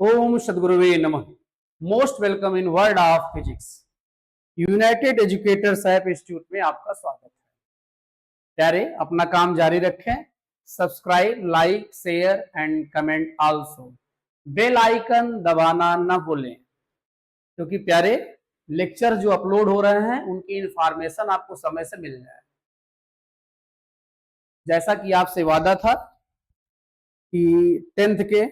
ओम सदगुरुवे नमः। Most welcome in world of physics. United Educators app institute में आपका स्वागत है। प्यारे, अपना काम जारी रखें। Subscribe, like, share and comment also. Bell icon दबाना न भूलें, क्योंकि प्यारे लेक्चर जो अपलोड हो रहे हैं उनकी इंफॉर्मेशन आपको समय से मिल जाए। जैसा कि आपसे वादा था कि 10th के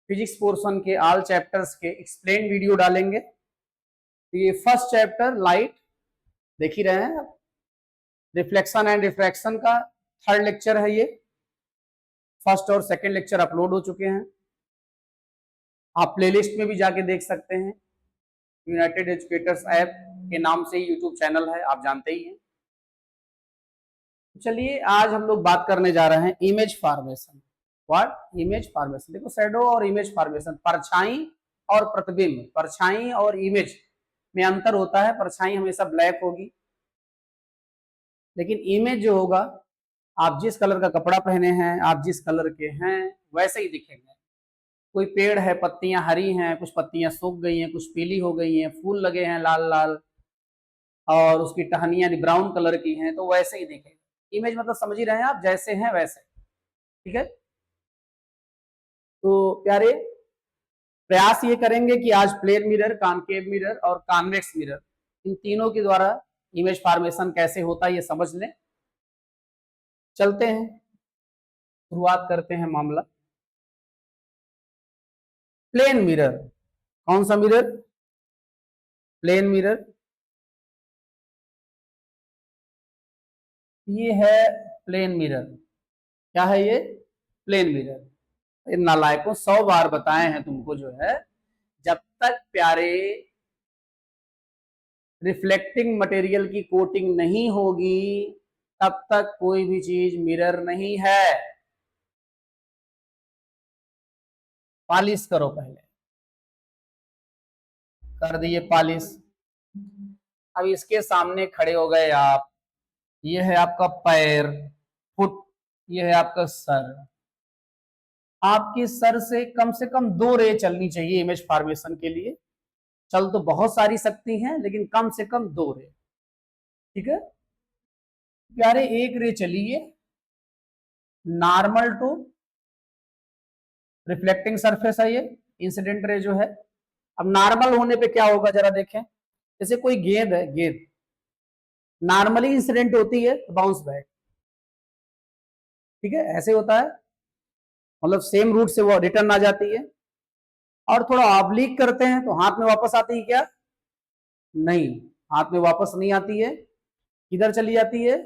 फिजिक्स पोर्शन के ऑल चैप्टर्स के एक्सप्लेन वीडियो डालेंगे। तो ये फर्स्ट चैप्टर लाइट देख ही रहे हैं आप, रिफ्लेक्शन एंड रिफ्रैक्शन का थर्ड लेक्चर है ये। फर्स्ट और सेकंड लेक्चर अपलोड हो चुके हैं, आप प्लेलिस्ट में भी जाके देख सकते हैं। यूनाइटेड एजुकेटर्स ऐप के नाम से ही यूट्यूब चैनल है, आप जानते ही हैं। चलिए, आज हम लोग बात करने जा रहे हैं image formation. What? Image formation. देखो, शैडो और इमेज फॉर्मेशन, परछाई और प्रतिबिंब। परछाई और इमेज में अंतर होता है। परछाई हमेशा ब्लैक होगी, लेकिन इमेज जो होगा, आप जिस कलर का कपड़ा पहने हैं, आप जिस कलर के हैं, वैसे ही दिखेंगे। कोई पेड़ है, पत्तियां हरी हैं, कुछ पत्तियां सूख गई हैं, कुछ पीली हो गई हैं, फूल लगे हैं लाल लाल, और उसकी टहनियां ब्राउन कलर की हैं, तो वैसे ही दिखेगा। इमेज मतलब समझ ही रहे हैं आप, जैसे हैं वैसे। ठीक है, तो प्यारे, प्रयास ये करेंगे कि आज प्लेन मिरर, कॉनकेव मिरर और कॉन्वेक्स मिरर, इन तीनों के द्वारा इमेज फॉर्मेशन कैसे होता है ये समझ लें। चलते हैं, शुरुआत करते हैं मामला। Plane mirror. कौन सा मिरर? Plane mirror. ये है प्लेन मिरर। क्या है ये? Plane mirror. इन नालायकों 100 बार बताए हैं तुमको, जो है, जब तक प्यारे रिफ्लेक्टिंग मटेरियल की कोटिंग नहीं होगी तब तक कोई भी चीज मिरर नहीं है। पॉलिश करो, पहले कर दिए पॉलिश। अब इसके सामने खड़े हो गए आप। ये है आपका पैर, फुट, ये है आपका सर। आपके सर से कम 2 रे चलनी चाहिए इमेज फॉर्मेशन के लिए। चल तो बहुत सारी सकती हैं, लेकिन कम से कम 2 रे। ठीक है प्यारे, एक रे चलिए नॉर्मल टू रिफ्लेक्टिंग सरफेस है, ये इंसिडेंट रे जो है। अब नॉर्मल होने पे क्या होगा जरा देखें। जैसे कोई गेंद है, गेंद नॉर्मली इंसिडेंट होती है तो बाउंस बैक। ठीक है, ऐसे होता है, मतलब सेम रूट से वो रिटर्न आ जाती है। और थोड़ा ऑब्लिक करते हैं तो हाथ में वापस आती है क्या? नहीं, हाथ में वापस नहीं आती है। किधर चली जाती है?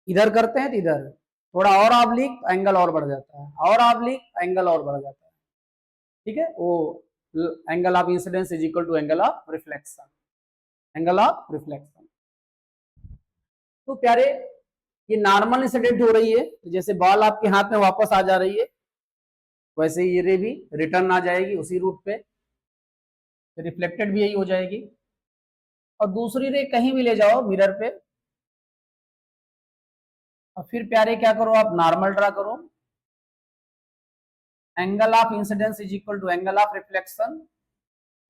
इधर करते हैं तो इधर। थोड़ा और ऑब्लिक, एंगल और बढ़ जाता है, और ऑब्लिक, एंगल और बढ़ जाता है। ठीक है, वो angle of incidence is equal to angle of reflection. Angle of reflection. तो प्यारे, ये नॉर्मल इंसिडेंट हो रही है, तो जैसे बॉल आपके हाथ में वापस आ जा रही है, वैसे ये रे भी रिटर्न आ जाएगी उसी रूट पे, रिफ्लेक्टेड भी यही हो जाएगी। और दूसरी रे कहीं भी ले जाओ मिरर पे, और फिर प्यारे क्या करो, आप नॉर्मल ड्रा करो। Angle of incidence is equal to angle of reflection.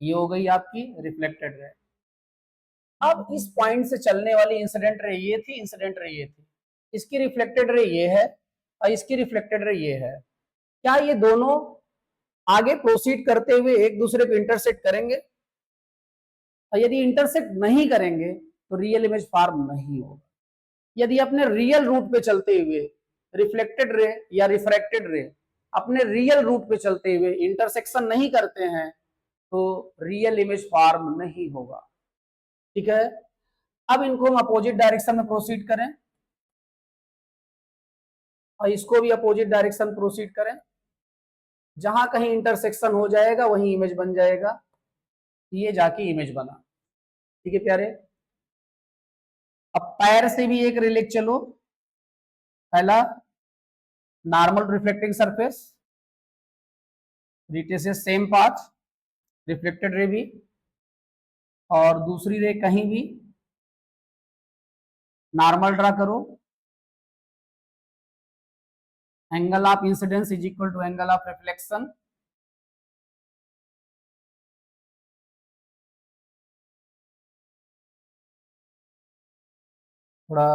ये हो गई आपकी रिफ्लेक्टेड रे। अब इस पॉइंट से चलने वाली इंसिडेंट रे ये थी, इंसिडेंट रे ये थी, इसकी रिफ्लेक्टेड रे ये है, और इसकी रिफ्लेक्टेड रे ये है। क्या ये दोनों आगे प्रोसीड करते हुए एक दूसरे को इंटरसेक्ट करेंगे? और यदि इंटरसेक्ट नहीं करेंगे तो रियल इमेज फॉर्म नहीं होगा। यदि अपने रियल रूट पे चलते हुए रिफ्लेक्टेड रे या रिफ्रैक्टेड रे अपने रियल रूट पे चलते हुए इंटरसेक्शन नहीं करते हैं तो रियल इमेज फॉर्म नहीं होगा। ठीक है, अब इनको हम अपोजिट डायरेक्शन में प्रोसीड करें, और इसको भी अपोजिट डायरेक्शन प्रोसीड करें। जहां कहीं इंटरसेक्शन हो जाएगा वहीं इमेज बन जाएगा। ये जाके इमेज बना। ठीक है प्यारे, अब पैर से भी एक रिलेट चलो। पहला normal reflecting surface, retraces same path, reflected ray भी, और दूसरी रे कहीं भी नॉर्मल ड्रा करो। Angle of incidence is equal to angle of reflection. थोड़ा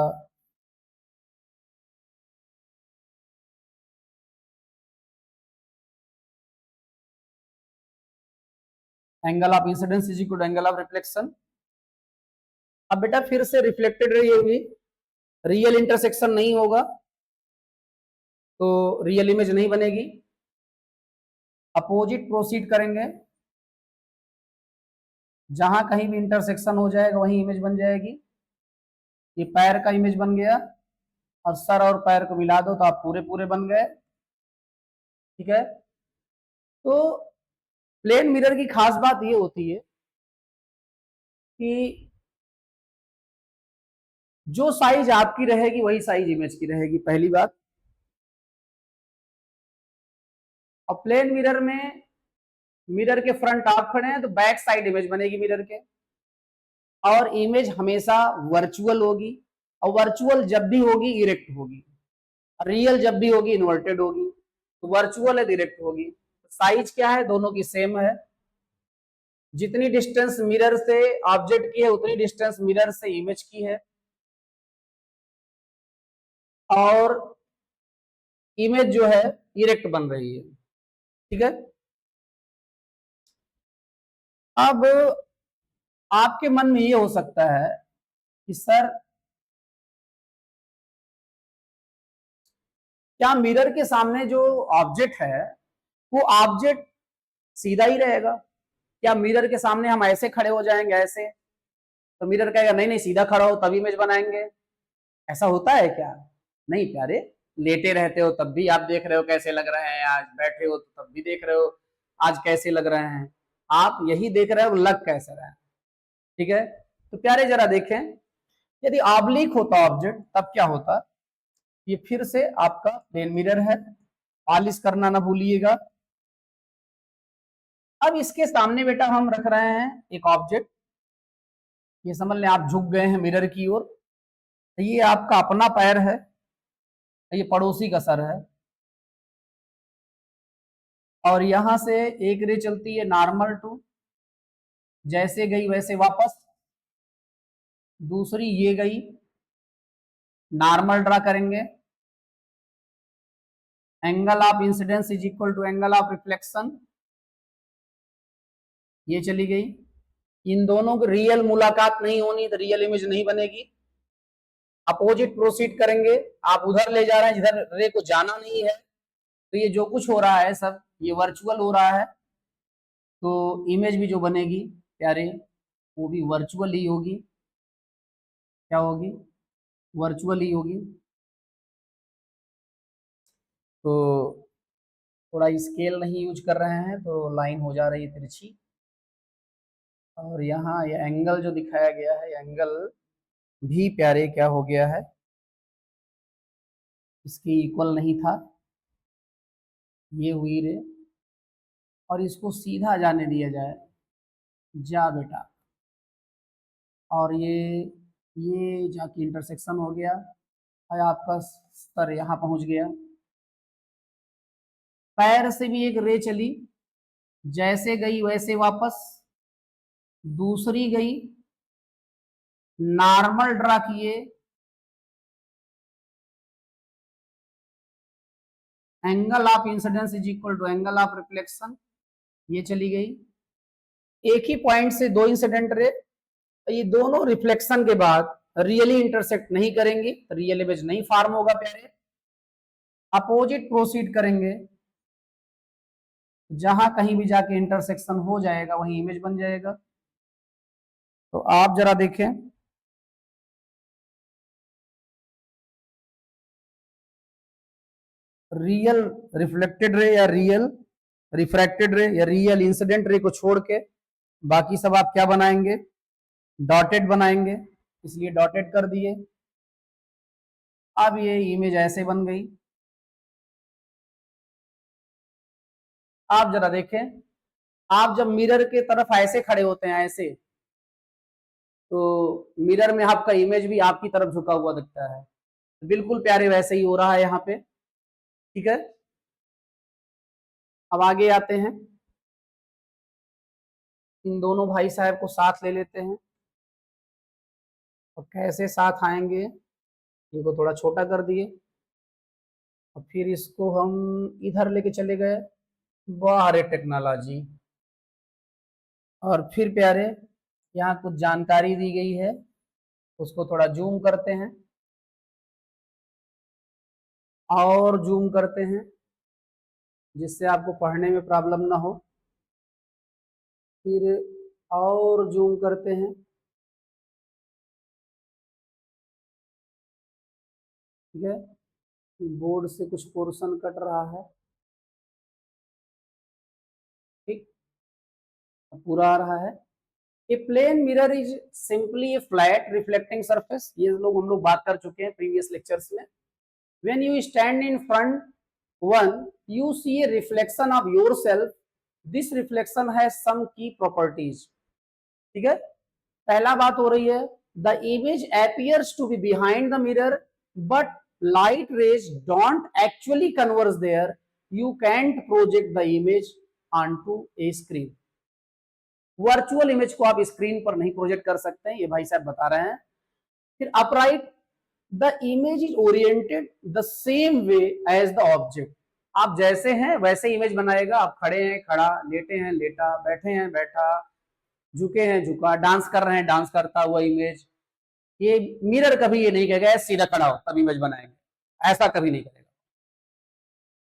angle of incidence is equal to angle of reflection. अब बेटा फिर से रिफ्लेक्टेड रे होगी, रियल इंटरसेक्शन नहीं होगा तो रियल इमेज नहीं बनेगी। अपोजिट प्रोसीड करेंगे, जहां कहीं भी इंटरसेक्शन हो जाएगा वहीं इमेज बन जाएगी। ये पैर का इमेज बन गया, और सर और पैर को मिला दो तो आप पूरे पूरे बन गए। ठीक है, तो प्लेन मिरर की खास बात ये होती है कि जो साइज आपकी रहेगी वही साइज इमेज की रहेगी, पहली बात। और प्लेन मिरर में मिरर के फ्रंट आप खड़े हैं तो बैक साइड इमेज बनेगी मिरर के, और इमेज हमेशा वर्चुअल होगी, और वर्चुअल जब भी होगी इरेक्ट होगी, रियल जब भी होगी इन्वर्टेड होगी। तो वर्चुअल है इरेक्ट होगी। साइज क्या है, दोनों की सेम है। जितनी डिस्टेंस मिरर से ऑब्जेक्ट की है उतनी डिस्टेंस मिरर से इमेज की है, और इमेज जो है इरेक्ट बन रही है। ठीक है, अब आपके मन में ये हो सकता है कि सर क्या मिरर के सामने जो ऑब्जेक्ट है वो ऑब्जेक्ट सीधा ही रहेगा? क्या मिरर के सामने हम ऐसे खड़े हो जाएंगे ऐसे, तो मिरर कहेगा नहीं नहीं सीधा खड़ा हो तभी इमेज बनाएंगे? ऐसा होता है क्या? नहीं प्यारे, लेटे रहते हो तब भी आप देख रहे हो कैसे लग रहे हैं, आज बैठे हो तो तब भी देख रहे हो आज कैसे लग रहे हैं। आप यही देख रहे हो लग कैसे रहे हैं। ठीक है, तो प्यारे जरा देखें, यदि ऑब्लिक होता ऑब्जेक्ट तब क्या होता। ये फिर से आपका प्लेन मिरर है, पॉलिश करना ना भूलिएगा। अब इसके सामने बेटा हम रख रहे हैं एक ऑब्जेक्ट, ये समझ लें आप झुक गए हैं मिरर की ओर। ये आपका अपना पैर है, ये पड़ोसी का सर है, और यहां से एक रे चलती है नॉर्मल टू, जैसे गई वैसे वापस। दूसरी ये गई, नॉर्मल ड्रा करेंगे, angle of incidence is equal to angle of reflection, ये चली गई। इन दोनों की रियल मुलाकात नहीं होनी तो रियल इमेज नहीं बनेगी। अपोजिट प्रोसीड करेंगे, आप उधर ले जा रहे हैं जिधर रे को जाना नहीं है, तो ये जो कुछ हो रहा है सब ये वर्चुअल हो रहा है, तो इमेज भी जो बनेगी प्यारे वो भी वर्चुअल ही होगी। क्या होगी? वर्चुअल ही होगी। तो थोड़ा स्केल नहीं यूज कर रहे हैं तो लाइन हो जा रही है तिरछी, और यहाँ ये एंगल जो दिखाया गया है एंगल भी प्यारे क्या हो गया है, इसकी इक्वल नहीं था, ये हुई रे, और इसको सीधा जाने दिया जाए, जा बेटा, और ये जाके इंटरसेक्शन हो गया, और आपका सर यहाँ पहुंच गया। पैर से भी एक रे चली, जैसे गई वैसे वापस। दूसरी गई, नॉर्मल ड्रा किए, angle of incidence is equal to angle of reflection, ये चली गई। एक ही पॉइंट से दो इंसिडेंट रे, ये दोनों रिफ्लेक्शन के बाद रियली इंटरसेक्ट नहीं करेंगी, रियल इमेज नहीं फॉर्म होगा प्यारे। अपोजिट प्रोसीड करेंगे, जहां कहीं भी जाके इंटरसेक्शन हो जाएगा वहीं इमेज बन जाएगा। तो आप जरा देखें, रियल रिफ्लेक्टेड रे या रियल रिफ्रैक्टेड रे या रियल इंसिडेंट रे को छोड़ के बाकी सब आप क्या बनाएंगे? डॉटेड बनाएंगे, इसलिए डॉटेड कर दिए। अब ये इमेज ऐसे बन गई। आप जरा देखें, आप जब मिरर के तरफ ऐसे खड़े होते हैं ऐसे, तो मिरर में आपका इमेज भी आपकी तरफ झुका हुआ दिखता है, बिल्कुल प्यारे वैसे ही हो रहा है यहाँ पे। ठीक है, अब आगे आते हैं, इन दोनों भाई साहब को साथ ले लेते हैं, और कैसे साथ आएंगे इनको थोड़ा छोटा कर दिए और फिर इसको हम इधर लेके चले गए। बाहर टेक्नोलॉजी। और फिर प्यारे यहाँ कुछ जानकारी दी गई है, उसको थोड़ा जूम करते हैं और जूम करते हैं जिससे आपको पढ़ने में प्रॉब्लम ना हो। फिर और जूम करते हैं। ठीक है, बोर्ड से कुछ पोर्शन कट रहा है। ठीक, पूरा आ रहा है। A plane mirror is simply a flat reflecting surface. ये लोग हम लोग बात कर चुके हैं प्रीवियस लेक्चर्स में। When you stand in front one you see a reflection of yourself. This reflection has some key properties. ठीक है, पहला बात हो रही है the image appears to be behind the mirror but light rays don't actually converge there. You can't project the image onto a screen. Virtual image को आप screen पर नहीं प्रोजेक्ट कर सकते हैं, ये भाई साहब बता रहे हैं। फिर upright the image is oriented the same way as the object. आप जैसे हैं वैसे इमेज बनाएगा। आप खड़े हैं खड़ा, लेटे हैं लेटा, बैठे हैं बैठा, झुके हैं झुका, डांस कर रहे हैं डांस करता हुआ इमेज। ये मिरर कभी ये नहीं कहेगा सीधा खड़ा हो तब इमेज बनाएंगे, ऐसा कभी नहीं करेगा।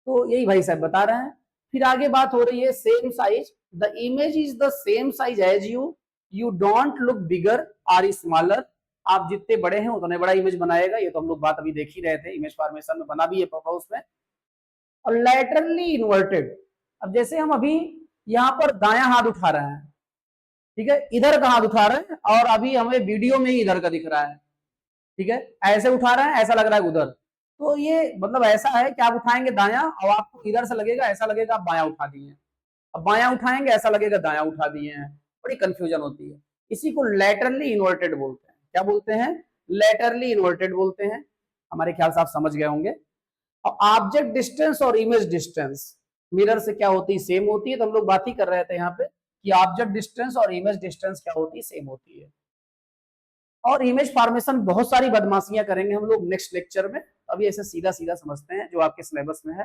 तो यही भाई साहब बता रहे हैं। फिर आगे बात हो रही है same size. The image is the same size as you, you don't look bigger or smaller. आप जितने बड़े हैं उतने बड़ा इमेज बनाएगा। ये तो हम लोग बात अभी देख ही रहे थे, इमेज फॉर्मेशन में बना भी है पर्पस में। और लैटरली इन्वर्टेड, अब जैसे हम अभी यहाँ पर दायां हाथ उठा रहे हैं, ठीक है, इधर का हाथ उठा रहे हैं और अभी हमें वीडियो में ही इधर का दिख रहा है। ठीक है, ऐसे उठा रहे हैं ऐसा लग रहा है उधर। तो ये मतलब ऐसा है कि आप उठाएंगे दायां और आपको इधर से लगेगा, ऐसा लगेगा आप बायां उठा दिए हैं। अब बायां उठाएंगे ऐसा लगेगा दायां उठा दिए हैं। बड़ी कंफ्यूजन होती है। इसी को लैटरली इन्वर्टेड बोलते हैं। क्या बोलते हैं? लैटरली इन्वर्टेड बोलते हैं। हमारे ख्याल से आप समझ गए होंगे। और ऑब्जेक्ट डिस्टेंस और इमेज डिस्टेंस मिरर से क्या होती है? सेम होती है। तो हम लोग बात ही कर रहे थे यहाँ पे कि ऑब्जेक्ट डिस्टेंस और इमेज डिस्टेंस क्या होती है? सेम होती है। और इमेज फॉर्मेशन बहुत सारी बदमाशियां करेंगे हम लोग नेक्स्ट लेक्चर में। अभी ऐसे सीधा सीधा समझते हैं जो आपके सिलेबस में है।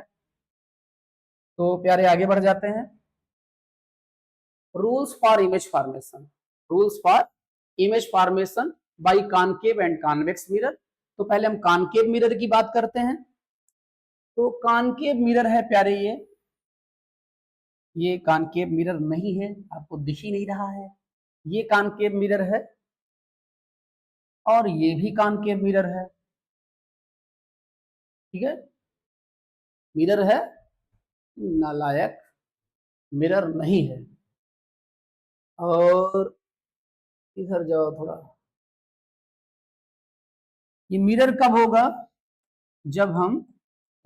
तो प्यारे आगे बढ़ जाते हैं। Rules for image formation. Rules for image formation by concave and convex mirror. तो पहले हम कॉनकेव मिरर की बात करते हैं। तो कॉनकेव मिरर है प्यारे ये कॉनकेव मिरर नहीं है, आपको दिख ही नहीं रहा है। ये कॉनकेव मिरर है और ये भी कॉनकेव मिरर है। ठीक है, मिरर है, नालायक, मिरर नहीं है। और इधर जाओ थोड़ा। ये मिरर कब होगा? जब हम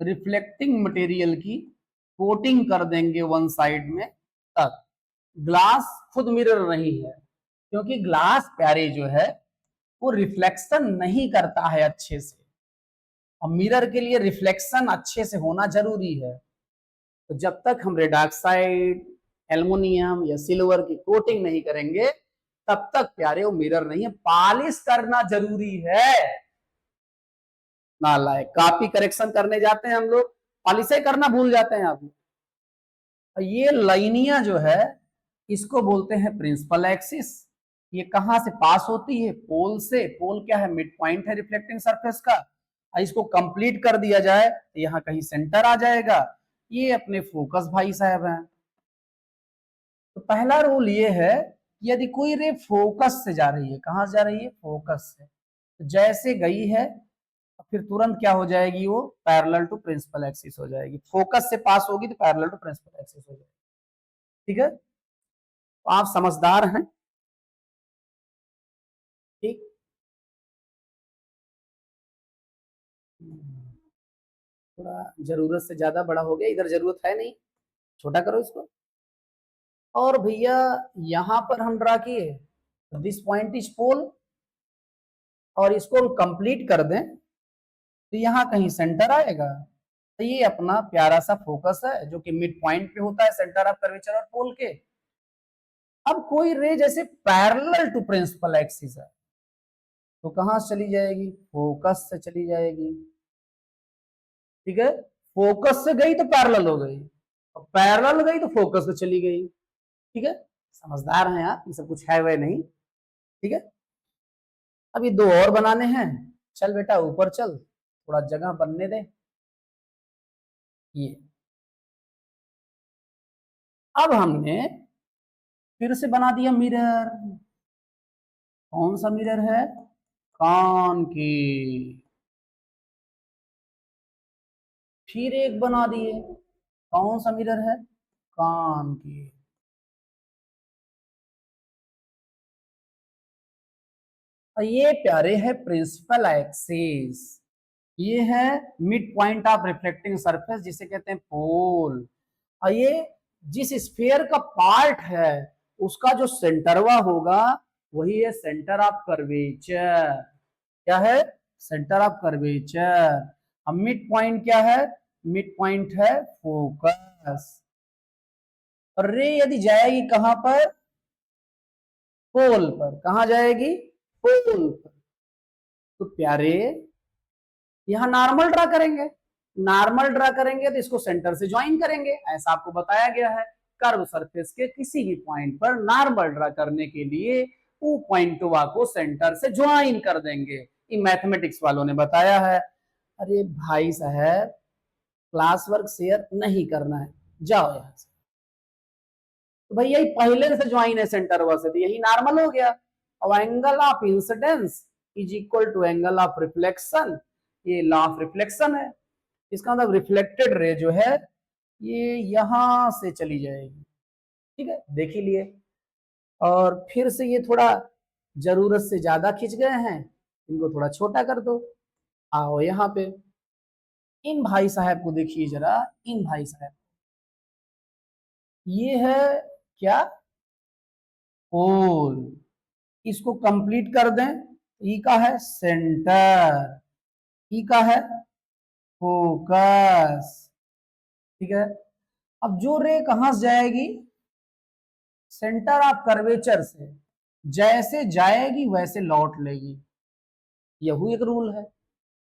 रिफ्लेक्टिंग मटेरियल की कोटिंग कर देंगे वन साइड में, तब। ग्लास खुद मिरर नहीं है, क्योंकि ग्लास प्यारे जो है वो रिफ्लेक्शन नहीं करता है अच्छे से। और मिरर के लिए रिफ्लेक्शन अच्छे से होना जरूरी है। तो जब तक हम रेड ऑक्साइड, एल्युमिनियम या सिल्वर की कोटिंग नहीं करेंगे तब तक प्यारे वो मिरर नहीं है। पॉलिश करना जरूरी है। नालायक, कॉपी करेक्शन करने जाते हैं हम लोग, पॉलिश करना भूल जाते हैं आप लोग। ये लाइनिया जो है इसको बोलते हैं प्रिंसिपल एक्सिस। ये कहां से पास होती है? पोल से। पोल क्या है? मिड पॉइंट है रिफ्लेक्टिंग सरफेस का। इसको कंप्लीट कर दिया जाए तो यहाँ कहीं सेंटर आ जाएगा। ये अपने फोकस भाई साहब हैं। तो पहला रूल ये है कि यदि कोई रे फोकस से जा रही है, कहां से जा रही है? फोकस से। तो जैसे गई है फिर तुरंत क्या हो जाएगी? वो पैरेलल टू प्रिंसिपल एक्सिस हो जाएगी। फोकस से पास होगी तो पैरेलल टू प्रिंसिपल एक्सिस हो जाएगी। ठीक है, तो आप समझदार हैं। ठीक, थोड़ा जरूरत से ज्यादा बड़ा हो गया, इधर जरूरत है नहीं, छोटा करो इसको। और भैया यहां पर हम ड्रा किए, दिस पॉइंट इज पोल, और इसको हम कंप्लीट कर दें तो यहाँ कहीं सेंटर आएगा। तो ये अपना प्यारा सा फोकस है जो कि मिड पॉइंट पे होता है सेंटर ऑफ कर्वेचर और पोल के। अब कोई रे जैसे पैरेलल टू प्रिंसिपल एक्सिस है, तो कहाँ से चली जाएगी, फोकस से चली जाएगी। ठीक है, फोकस से गई तो पैरेलल हो गई, और पैरेलल गई तो फोकस से चली गई। ठीक है, समझदार हैं आप, ये सब कुछ है वह नहीं। ठीक है, अभी दो और बनाने हैं। चल बेटा ऊपर चल, थोड़ा जगह बनने दे। ये अब हमने फिर से बना दिया मिरर। कौन सा मिरर है, कान की। फिर एक बना दिए, कौन सा मिरर है, कान की। और ये प्यारे है प्रिंसिपल एक्सिस, ये है mid point of reflecting surface जिसे कहते हैं पोल। और ये जिस स्फीयर का पार्ट है उसका जो सेंटरवा होगा वही है सेंटर ऑफ कर्वेचर। क्या है, सेंटर ऑफ कर्वेचर। अब मिड पॉइंट क्या है, मिड पॉइंट है फोकस। और रे यदि जाएगी कहां पर, पोल पर। कहां जाएगी, पोल पर। तो प्यारे यहां नॉर्मल ड्रा करेंगे, नॉर्मल ड्रा करेंगे तो इसको सेंटर से ज्वाइन करेंगे, ऐसा आपको बताया गया है। कर्व सरफेस के किसी भी पॉइंट पर नॉर्मल ड्रा करने के लिए वो पॉइंट को सेंटर से ज्वाइन कर देंगे, ये मैथमेटिक्स वालों ने बताया है। अरे भाई साहब, क्लास वर्क शेयर नहीं करना है, जाओ यहां से। तो भाई यही पहले से ज्वाइन है सेंटर से, तो यही नॉर्मल हो गया। अब angle of incidence is equal to angle of reflection, ये लॉ ऑफ रिफ्लेक्शन है। इसका मतलब रिफ्लेक्टेड रे जो है ये यहां से चली जाएगी। ठीक है, देख ही लिए। और फिर से ये थोड़ा जरूरत से ज्यादा खिंच गए हैं, इनको थोड़ा छोटा कर दो। आओ यहाँ पे, इन भाई साहब को देखिए जरा, इन भाई साहब, ये है क्या, पोल। इसको कंप्लीट कर दें, ई का है सेंटर, ई का है फोकस। ठीक है, अब जो रे कहां से जाएगी, सेंटर ऑफ कर्वेचर से जैसे जाएगी वैसे लौट लेगी। यही एक रूल है।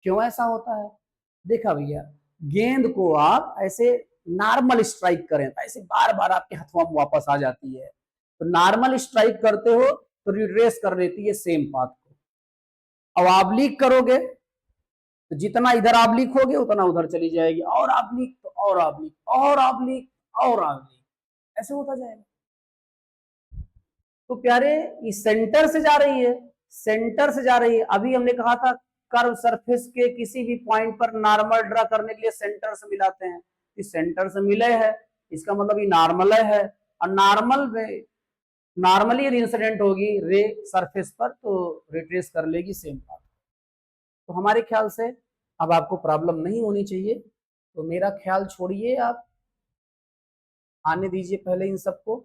क्यों ऐसा होता है, देखा भैया, गेंद को आप ऐसे नॉर्मल स्ट्राइक करें तो ऐसे बार बार आपके हथवा में वापस आ जाती है। तो नॉर्मल स्ट्राइक करते हो तो रिट्रेस कर लेती है सेम पाथ को। अब ऑब्लिक करोगे तो जितना इधर ऑब्लिक होगे उतना उधर चली जाएगी, और ऑब्लिक तो और ऑब्लिक, और ऑब्लिक और ऑब्लिक, ऐसे होता जाएगा। तो प्यारे ये सेंटर से जा रही है, सेंटर से जा रही है। अभी हमने कहा था कर्व सरफेस के किसी भी पॉइंट पर नॉर्मल ड्रा करने के लिए सेंटर से मिलाते हैं, इस सेंटर से मिले है, इसका मतलब ये नॉर्मल है। और नॉर्मल में नॉर्मली यदि इंसिडेंट होगी रे सरफेस पर तो रिट्रेस कर लेगी सेम पाथ। तो हमारे ख्याल से अब आपको प्रॉब्लम नहीं होनी चाहिए। तो मेरा ख्याल छोड़िए, आप आने दीजिए पहले इन सबको।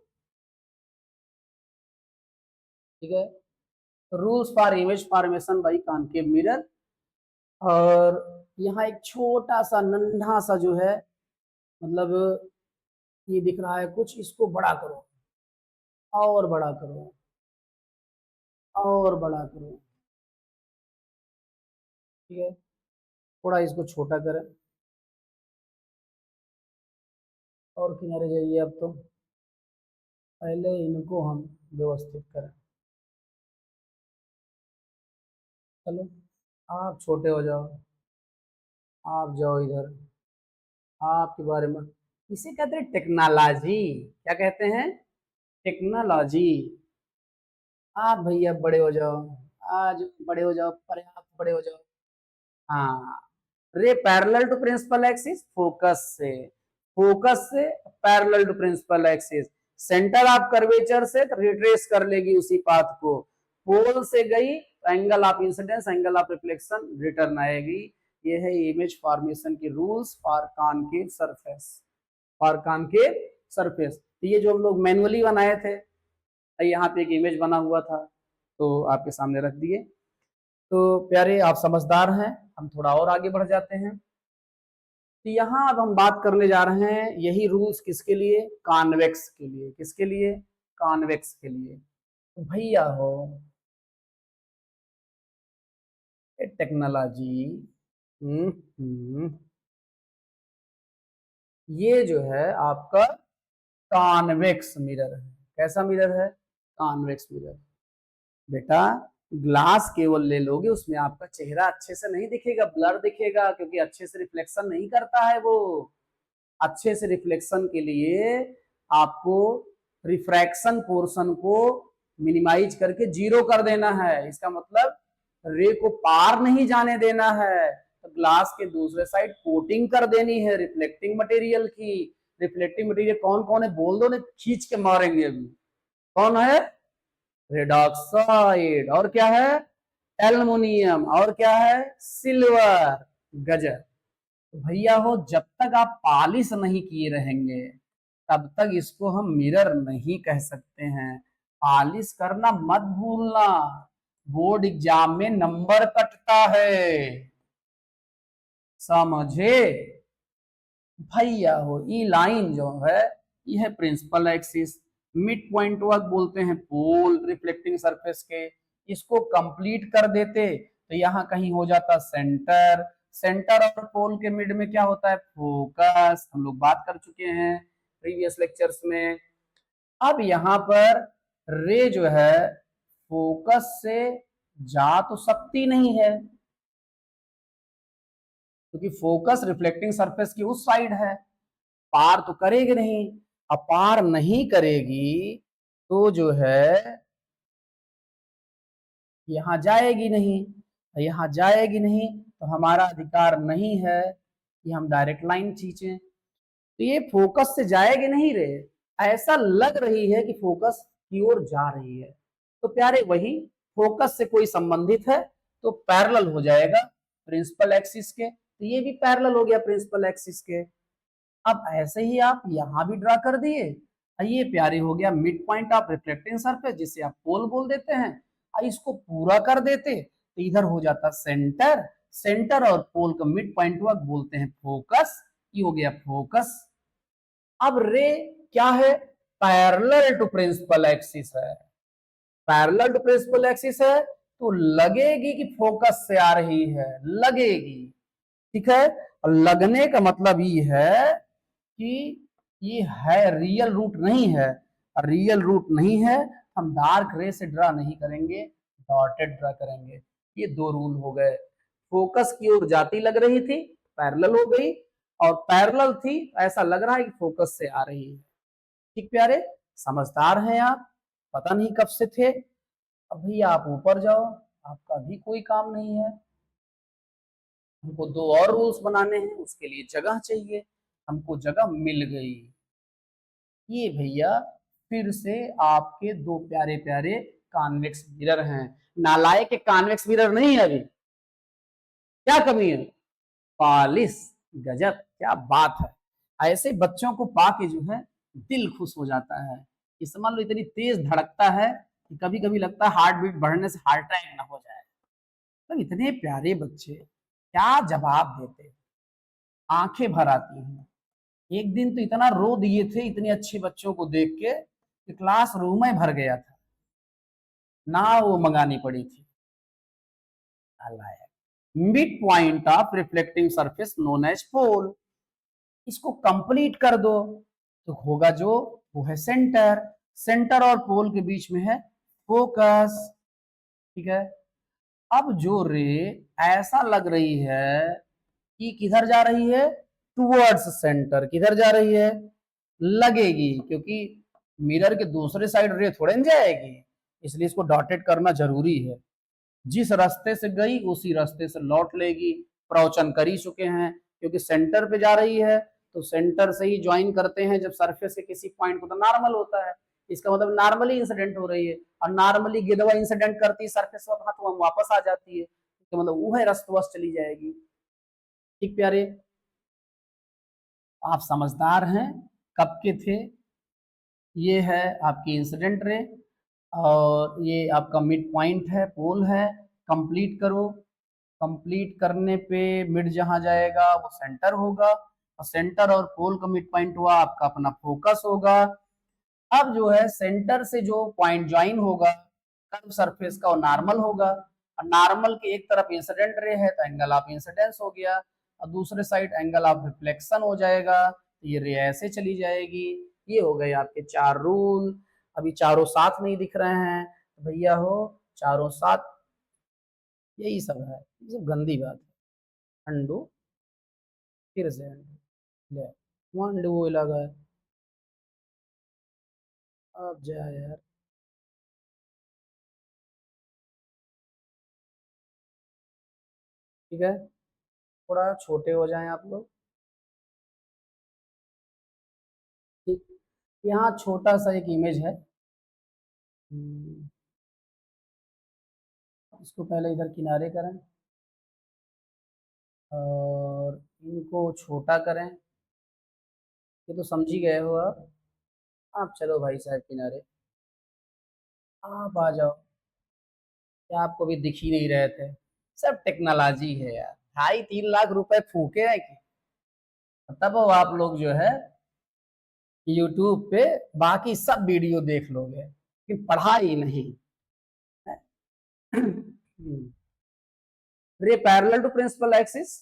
ठीक है, rules for image formation by concave mirror. और यहाँ एक छोटा सा नन्हा सा जो है, मतलब ये दिख रहा है कुछ, इसको बड़ा करो, और बड़ा करो, और बड़ा करो। ठीक है, थोड़ा इसको छोटा करें, और किनारे जाइए। अब तो पहले इनको हम व्यवस्थित करें। चलो आप छोटे हो जाओ, आप जाओ इधर, आपके बारे में इसे कहते हैं टेक्नोलॉजी। क्या कहते हैं, टेक्नोलॉजी। आप भैया बड़े हो जाओ, आज बड़े हो जाओ, पर्याप्त बड़े हो जाओ। हाँ, ray parallel to principal axis, focus से, फोकस से parallel to principal axis, centre of curvature से रिट्रेस कर लेगी उसी पाथ को। पोल से गई angle of incidence, angle of reflection return आएगी। ये है इमेज फॉर्मेशन के rules for concave surface, for concave surface. ये जो हम लोग मैनुअली बनाए थे, यहाँ पे एक इमेज बना हुआ था तो आपके सामने रख दिए। तो प्यारे आप समझदार हैं, हम थोड़ा और आगे बढ़ जाते हैं। तो यहाँ अब हम बात करने जा रहे हैं यही रूल्स किसके लिए, कॉन्वेक्स के लिए। किसके लिए, कॉन्वेक्स के लिए। तो भैया हो, टेक्नोलॉजी। ये जो है आपका कॉन्वेक्स मिरर है। कैसा मिरर है? Convex mirror. बेटा ग्लास केवल ले लोगे, उसमें आपका चेहरा अच्छे से नहीं दिखेगा, ब्लर दिखेगा, क्योंकि अच्छे से रिफ्लेक्शन नहीं करता है वो। अच्छे से रिफ्लेक्शन के लिए आपको रिफ्रैक्शन पोर्शन को मिनिमाइज करके जीरो कर देना है। इसका मतलब रे को पार नहीं जाने देना है, तो ग्लास के दूसरे साइड कोटिंग कर देनी है रिफ्लेक्टिंग मटेरियल की। रिफ्लेक्टिंग मटेरियल कौन कौन है बोल दो, ने खींच के मारेंगे अभी। कौन है? रेड ऑक्साइड, और क्या है? एल्युमिनियम, और क्या है? सिल्वर। गजब। तो भैया हो, जब तक आप पॉलिश नहीं किए रहेंगे तब तक इसको हम मिरर नहीं कह सकते हैं। पॉलिश करना मत भूलना, बोर्ड एग्जाम में नंबर कटता है, समझे भैया हो। ई लाइन जो है ये है principal axis. Mid point work बोलते हैं पोल रिफ्लेक्टिंग सरफेस के। इसको कंप्लीट कर देते तो यहाँ कहीं हो जाता सेंटर। सेंटर और पोल के मिड में क्या होता है? फोकस। हम लोग बात कर चुके हैं प्रीवियस लेक्चर्स में। अब यहाँ पर रे जो है फोकस से जा तो सकती नहीं है, क्योंकि फोकस रिफ्लेक्टिंग सरफेस की उस साइड है, पार तो करेगी नहीं। अब पार नहीं करेगी तो जो है यहां जाएगी नहीं, यहां जाएगी नहीं तो हमारा अधिकार नहीं है कि हम डायरेक्ट लाइन खींचें। तो ये फोकस से जाएगी नहीं रे, ऐसा लग रही है कि फोकस की ओर जा रही है, तो प्यारे वही फोकस से कोई संबंधित है तो पैरेलल हो जाएगा प्रिंसिपल एक्सिस के। तो ये भी पैरेलल हो गया प्रिंसिपल एक्सिस के। अब ऐसे ही आप यहां भी ड्रा कर दिए। ये प्यारे हो गया mid point of reflecting surface, जिसे आप पोल बोल देते हैं। इसको पूरा कर देते तो इधर हो जाता सेंटर। सेंटर और पोल का मिड पॉइंट वर्क बोलते हैं फोकस। ये हो गया फोकस। अब रे क्या है? पैरेलल टू प्रिंसिपल एक्सिस है। पैरेलल टू प्रिंसिपल एक्सिस है तो लगेगी कि फोकस से आ रही है, लगेगी। ठीक है, और लगने का मतलब ये है कि ये है रियल रूट नहीं है। रियल रूट नहीं है, हम डार्क रे से ड्रा नहीं करेंगे, डॉटेड ड्रा करेंगे। ये दो रूल हो गए। फोकस की ओर जाती लग रही थी, पैरेलल हो गई, और पैरेलल थी ऐसा लग रहा है कि फोकस से आ रही है। ठीक प्यारे, समझदार हैं आप, पता नहीं कब से थे। अब भैया आप ऊपर जाओ, आपका भी कोई काम नहीं है। हमको दो और रूल्स बनाने हैं, उसके लिए जगह चाहिए, हमको जगह मिल गई। ये भैया फिर से आपके दो प्यारे प्यारे कॉन्वेक्स मिरर हैं। नालायक के कॉन्वेक्स मिरर नहीं है अभी, क्या कमी है? पॉलिश। गजब, क्या बात है। ऐसे बच्चों को पाके जो है दिल खुश हो जाता है। इस मान लो इतनी तेज धड़कता है कि कभी कभी लगता है हार्ट बीट बढ़ने से हार्ट अटैक ना हो जाए। तो इतने प्यारे बच्चे क्या जवाब देते, आंखें भर आती हैं। एक दिन तो इतना रो दिए थे इतने अच्छे बच्चों को देख के कि क्लास रूम में भर गया था, ना वो मंगानी पड़ी थी। Mid point of reflecting surface known as pole. इसको कंप्लीट कर दो तो होगा जो वो है सेंटर। सेंटर और पोल के बीच में है फोकस। ठीक है, अब जो रे ऐसा लग रही है कि किधर जा रही है? Towards centre. किधर जा रही है? लगेगी, क्योंकि मिरर के दूसरे साइड रे थोड़े न जाएगी, इसलिए इसको डॉटेड करना जरूरी है। जिस रास्ते से गई उसी रास्ते से लौट लेगी, प्रवचन कर ही चुके हैं। क्योंकि सेंटर पे जा रही है तो सेंटर से ही ज्वाइन करते हैं जब सरफेस के किसी पॉइंट को, तो नॉर्मल होता है। इसका मतलब नॉर्मली इंसिडेंट हो रही है, और नॉर्मली गिदवा इंसिडेंट करती है सरफेस पर, तो वापस आ जाती है, तो मतलब वो है रस्तवश चली जाएगी। ठीक प्यारे, आप समझदार हैं, कब के थे। ये है आपकी इंसिडेंट रे, और ये आपका मिड पॉइंट है, पोल है। कंप्लीट करो, कंप्लीट करने पे मिड जहां जाएगा वो सेंटर होगा, और सेंटर और पोल का मिड पॉइंट हुआ आपका अपना फोकस होगा। अब जो है सेंटर से जो पॉइंट ज्वाइन होगा कर्व सरफेस का, वो नॉर्मल होगा। और नॉर्मल के एक तरफ इंसिडेंट रे है तो एंगल ऑफ इंसिडेंस हो गया, और दूसरे साइड एंगल ऑफ रिफ्लेक्शन हो जाएगा, तो ये रे ऐसे चली जाएगी। ये हो गए आपके 4 रूल। अभी चारों साथ नहीं दिख रहे हैं तो भैया हो चारों साथ, यही सब है, ये सब गंदी बात है। अंडू, फिर से अंडू, ले वहाँ अंडू वो लगा है, अब जा यार। ठीक है, थोड़ा छोटे हो जाएं आप लोग। ठीक, यहाँ छोटा सा एक इमेज है, इसको पहले इधर किनारे करें और इनको छोटा करें। ये तो समझ ही गए हो आप चलो भाई साहब किनारे, आप आ जाओ। क्या आपको भी दिख ही नहीं रहे थे? सब टेक्नोलॉजी है यार, 2.5-3 लाख रुपए फूके हैं कि तब वो आप लोग जो है यूट्यूब पे बाकी सब वीडियो देख लोगे, लेकिन पढ़ाई नहीं। Ray parallel to principal axis,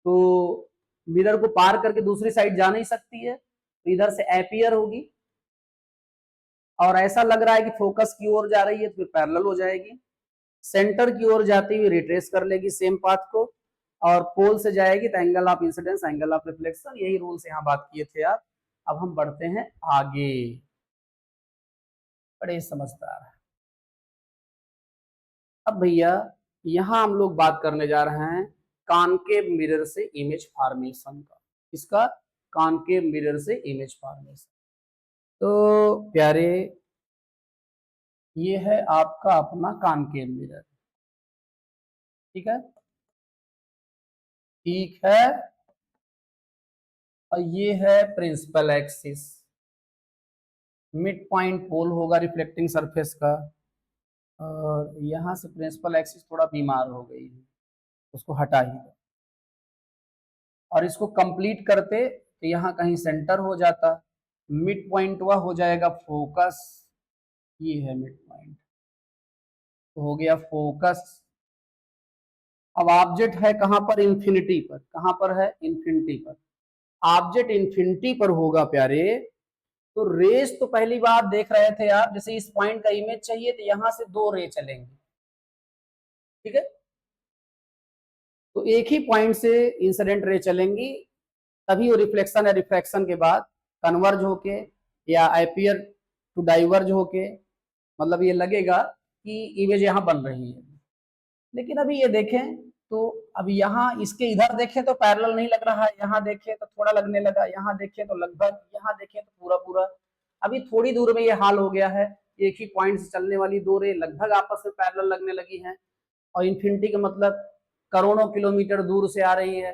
तो मिरर को पार करके दूसरी साइड जा नहीं सकती है, तो इधर से एपियर होगी, और ऐसा लग रहा है कि फोकस की ओर जा रही है तो फिर पैरेलल हो जाएगी। सेंटर की ओर जाती हुई रिट्रेस कर लेगी सेम पाथ को, और पोल से जाएगी तो angle of incidence angle of reflection, यही रूल्स यहाँ बात किए थे आप। अब हम बढ़ते हैं आगे, बड़े समझदार है। अब भैया यहां हम लोग बात करने जा रहे हैं कॉनकेव मिरर से इमेज फॉर्मेशन का। इसका कॉनकेव मिरर से इमेज फॉर्मेशन, तो प्यारे ये है आपका अपना कॉनकेव मिरर। ठीक है, ठीक है, और ये है प्रिंसिपल एक्सिस, मिड पॉइंट पोल होगा रिफ्लेक्टिंग सरफेस का, और यहां से प्रिंसिपल एक्सिस थोड़ा बीमार हो गई है, उसको हटा ही दो, और इसको कंप्लीट करते तो यहाँ कहीं सेंटर हो जाता, मिड पॉइंट वह हो जाएगा फोकस, ये है मिड पॉइंट, तो हो गया फोकस। अब ऑब्जेक्ट है कहां पर? इंफिनिटी पर। कहां पर है? इंफिनिटी पर। ऑब्जेक्ट इंफिनिटी पर होगा प्यारे, तो रेस तो पहली बार देख रहे थे आप, जैसे इस पॉइंट का इमेज चाहिए तो यहां से 2 रे चलेंगे। ठीक है, तो एक ही पॉइंट से इंसिडेंट रे चलेंगी, तभी वो रिफ्लेक्शन या रिफ्रैक्शन के बाद कन्वर्ज होके या एपियर टू डाइवर्ज होके, मतलब ये लगेगा कि इमेज यहाँ बन रही है। लेकिन अभी ये देखें तो अब यहाँ इसके इधर देखें तो पैरेलल नहीं लग रहा है, यहाँ देखें तो थोड़ा लगने लगा, यहाँ देखें तो लगभग, यहाँ देखें तो पूरा पूरा। अभी थोड़ी दूर में ये हाल हो गया है, एक ही पॉइंट से चलने वाली 2 रे लगभग आपस में पैरेलल लगने लगी हैं, और इन्फिनिटी का मतलब करोड़ों किलोमीटर दूर से आ रही है,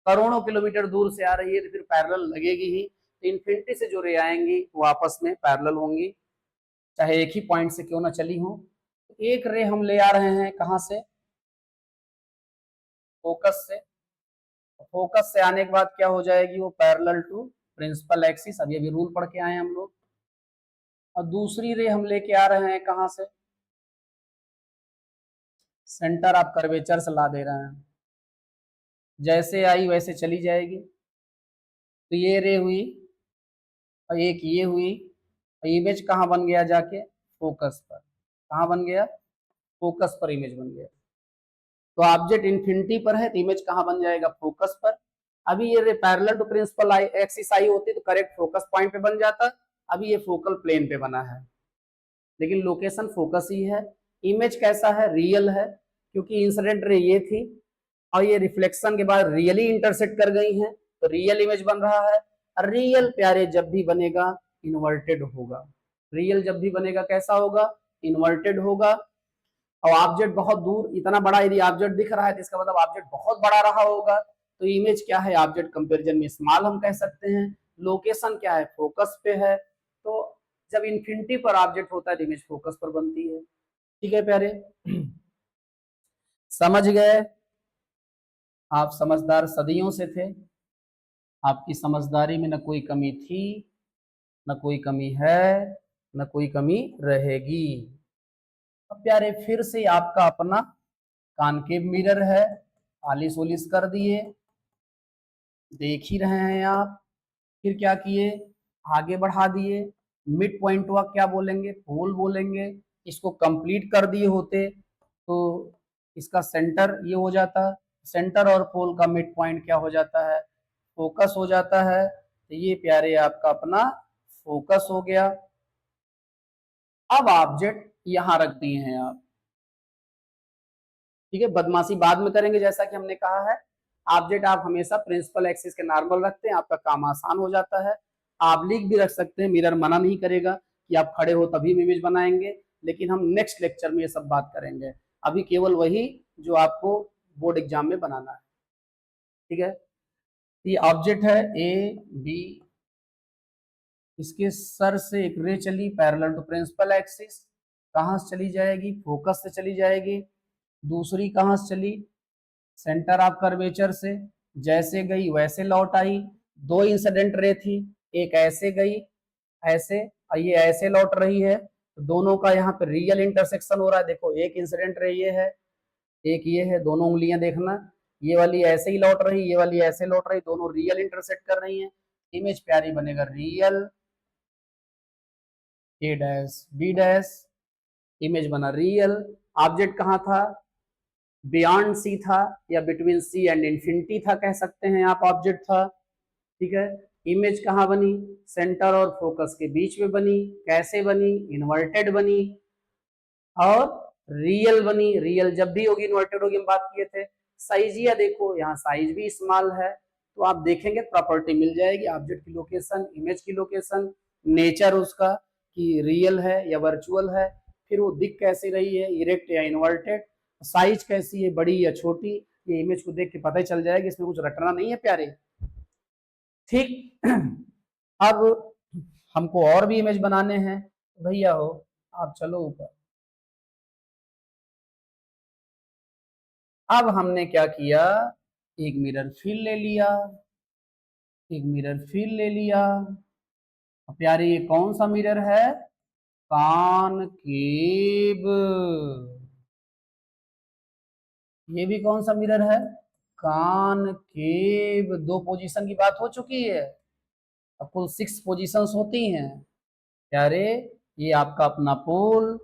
करोड़ों किलोमीटर दूर से आ रही है तो फिर पैरेलल लगेगी ही। तो इन्फिनिटी से जो रे आएंगी वो आपस में पैरेलल होंगी, चाहे एक ही पॉइंट से क्यों ना चली हो। एक रे हम ले आ रहे हैं कहां से? फोकस से। फोकस से आने के बाद क्या हो जाएगी? वो पैरेलल टू प्रिंसिपल एक्सिस, अभी अभी रूल पढ़ के आए हम लोग। और दूसरी रे हम लेके आ रहे हैं कहां से? सेंटर ऑफ कर्वेचर से ला दे रहे हैं, जैसे आई वैसे चली जाएगी। तो ये रे हुई, और एक ये हुई, और इमेज कहाँ बन गया जाके? फोकस पर। कहाँ बन गया? फोकस पर इमेज बन गया। तो ऑब्जेक्ट इंफिनिटी पर है तो इमेज कहाँ बन जाएगा? फोकस पर। अभी ये पैरेलल टू प्रिंसिपल एक्सिस आई होती तो करेक्ट फोकस पॉइंट पे बन जाता, अभी ये फोकल प्लेन पे बना है, लेकिन लोकेशन फोकस ही है। इमेज कैसा है? रियल है, क्योंकि इंसिडेंट रे ये थी और ये रिफ्लेक्शन के बाद रियली इंटरसेक्ट कर गई हैं, तो रियल इमेज बन रहा है। रियल प्यारे जब भी बनेगा इन्वर्टेड होगा, रियल जब भी बनेगा कैसा होगा? इन्वर्टेड होगा। और ऑब्जेक्ट बहुत दूर, इतना बड़ा यदि ऑब्जेक्ट दिख रहा है तो इसका मतलब ऑब्जेक्ट बहुत बड़ा रहा होगा, तो इमेज क्या है? ऑब्जेक्ट कंपैरिजन में स्मॉल हम कह सकते हैं। लोकेशन क्या है? फोकस पे है। तो जब इन्फिनिटी पर ऑब्जेक्ट होता है तो इमेज फोकस पर बनती है। ठीक है प्यारे, समझ गए? आप समझदार सदियों से थे, आपकी समझदारी में न कोई कमी थी, न कोई कमी है, न कोई कमी रहेगी। अब प्यारे फिर से आपका अपना कॉनकेव मिरर है, पॉलिश वॉलिश कर दिए, देख ही रहे हैं आप। फिर क्या किए, आगे बढ़ा दिए, मिड पॉइंट हुआ क्या बोलेंगे, पोल बोलेंगे। इसको कंप्लीट कर दिए होते तो इसका सेंटर ये हो जाता, सेंटर और पोल का मिड पॉइंट क्या हो जाता है, फोकस हो जाता है। तो ये प्यारे आपका अपना फोकस हो गया। अब ऑब्जेक्ट यहां रख दिए हैं आप, ठीक है। बदमाशी बाद में करेंगे, जैसा कि हमने कहा है ऑब्जेक्ट आप हमेशा प्रिंसिपल एक्सिस के नॉर्मल रखते हैं, आपका काम आसान हो जाता है। ऑब्लिक भी रख सकते हैं, मिरर मना नहीं करेगा कि आप खड़े हो तभी इमेज बनाएंगे, लेकिन हम नेक्स्ट लेक्चर में ये सब बात करेंगे। अभी केवल वही जो आपको बोर्ड एग्जाम में बनाना है, ठीक है। ये ऑब्जेक्ट है ए बी, इसके सर से एक रे चली पैरेलल टू प्रिंसिपल एक्सिस, कहां से चली जाएगी, फोकस से चली जाएगी। दूसरी कहां से चली, सेंटर ऑफ कर्वेचर से, जैसे गई वैसे लौट आई। दो इंसिडेंट रे थी, एक ऐसे गई ऐसे और ये ऐसे लौट रही है, तो दोनों का यहाँ पे रियल इंटरसेक्शन हो रहा है। देखो एक इंसिडेंट रे ये है, एक ये है, दोनों उंगलियां देखना, ये वाली ऐसे ही लौट रही, ये वाली ऐसे लौट रही, दोनों रियल इंटरसेक्ट कर रही है। इमेज प्यारी बनेगा real a dash B dash, image बना रियल। ऑब्जेक्ट कहाँ था, बियॉन्ड सी था या बिटवीन सी एंड इंफिनिटी था, कह सकते हैं आप ऑब्जेक्ट था, ठीक है। इमेज कहाँ बनी, सेंटर और फोकस के बीच में बनी, कैसे बनी, इन्वर्टेड बनी और रियल बनी। रियल जब भी होगी इन्वर्टेड होगी, हम बात किए थे। साइज या देखो यहाँ साइज भी स्मॉल है, तो आप देखेंगे प्रॉपर्टी मिल जाएगी, ऑब्जेक्ट की लोकेशन, इमेज की लोकेशन, नेचर उसका कि रियल है या वर्चुअल है, फिर वो दिख कैसी रही है, इरेक्ट या इन्वर्टेड, साइज कैसी है, बड़ी या छोटी, ये इमेज को देख के पता ही चल जाएगा, इसमें कुछ रटना नहीं है प्यारे, ठीक। अब हमको और भी इमेज बनाने हैं, भैया हो आप चलो ऊपर। अब हमने क्या किया, एक मिरर फिल ले लिया, एक मिरर फिल ले लिया। प्यारे ये कौन सा मिरर है, कॉनकेव। ये भी कौन सा मिरर है, कॉनकेव। दो पोजीशन की बात हो चुकी है, अब कुल 6 पोजीशंस होती हैं प्यारे। ये आपका अपना पोल,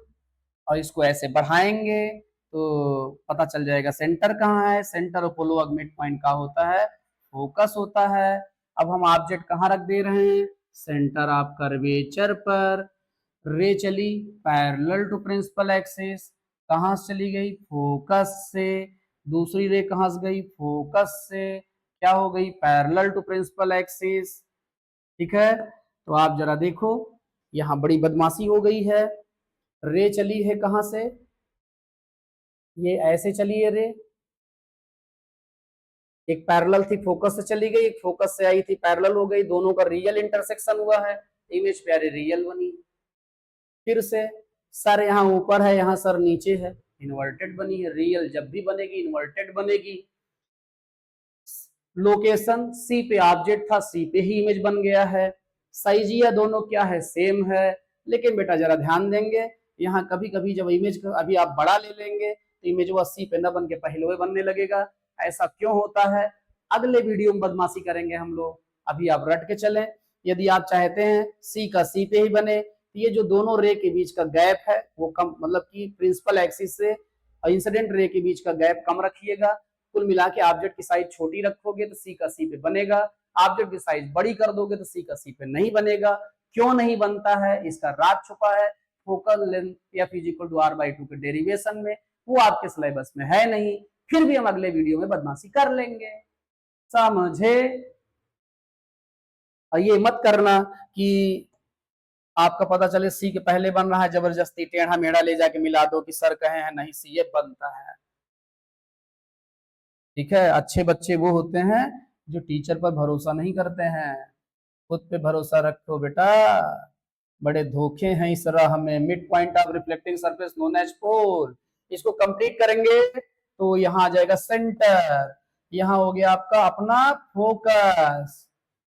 और इसको ऐसे बढ़ाएंगे तो पता चल जाएगा सेंटर कहाँ है, सेंटर और पोलो मिड पॉइंट का होता है, फोकस होता है। अब हम ऑब्जेक्ट कहाँ रख दे रहे हैं, सेंटर ऑफ कर्वेचर पर। रे चली पैरेलल टू प्रिंसिपल एक्सिस, कहाँ से चली गई, फोकस से। दूसरी रे कहाँ से गई, फोकस से, क्या हो गई, पैरेलल टू प्रिंसिपल एक्सिस, ठीक है। तो आप जरा देखो यहाँ बड़ी बदमाशी हो गई है, रे चली है कहां से, ये ऐसे चली है रे, एक पैरेलल थी फोकस से चली गई, एक फोकस से आई थी पैरेलल हो गई, दोनों का रियल इंटरसेक्शन हुआ है, इमेज प्यारे रियल बनी। फिर से सर यहाँ ऊपर है, यहाँ सर नीचे है, इन्वर्टेड बनी है। रियल जब भी बनेगी इन्वर्टेड बनेगी। लोकेशन सी पे ऑब्जेक्ट था, सी पे ही इमेज बन गया है। साइजिया दोनों क्या है, सेम है, लेकिन बेटा जरा ध्यान देंगे, यहाँ कभी कभी जब इमेज अभी आप बड़ा ले लेंगे तो इमेज वो सी पे न बन के पहले बनने लगेगा। ऐसा क्यों होता है, अगले वीडियो में बदमाशी करेंगे हम लोग, अभी आप रट के चलें। यदि आप चाहते हैं सी का सी पे ही बने, तो ये जो दोनों रे के बीच का गैप है वो कम, मतलब कि प्रिंसिपल एक्सिस से इंसिडेंट रे के बीच का गैप कम रखिएगा। कुल मिला के ऑब्जेक्ट की साइज छोटी रखोगे तो सी का सी पे बनेगा, ऑब्जेक्ट की साइज बड़ी कर दोगे तो सी का सी पे नहीं बनेगा। क्यों नहीं बनता है, इसका राज छुपा है focal length F is equal to R by 2 के डेरिवेशन में, वो आपके सिलेबस में है नहीं, फिर भी हम अगले वीडियो में बदमाशी कर लेंगे, समझे। और ये मत करना कि आपका पता चले सी के पहले बन रहा है, जबरदस्ती टेढ़ा मेढ़ा ले जाके मिला दो कि सर कहे हैं नहीं सी ये बनता है, ठीक है। अच्छे बच्चे वो होते हैं जो टीचर पर भरोसा नहीं करते हैं, खुद पे भरोसा रखो बेटा, बड़े धोखे हैं इस राह में। Mid point of reflecting surface known as pole, इसको कंप्लीट करेंगे तो यहाँ आ जाएगा सेंटर, यहाँ हो गया आपका अपना फोकस।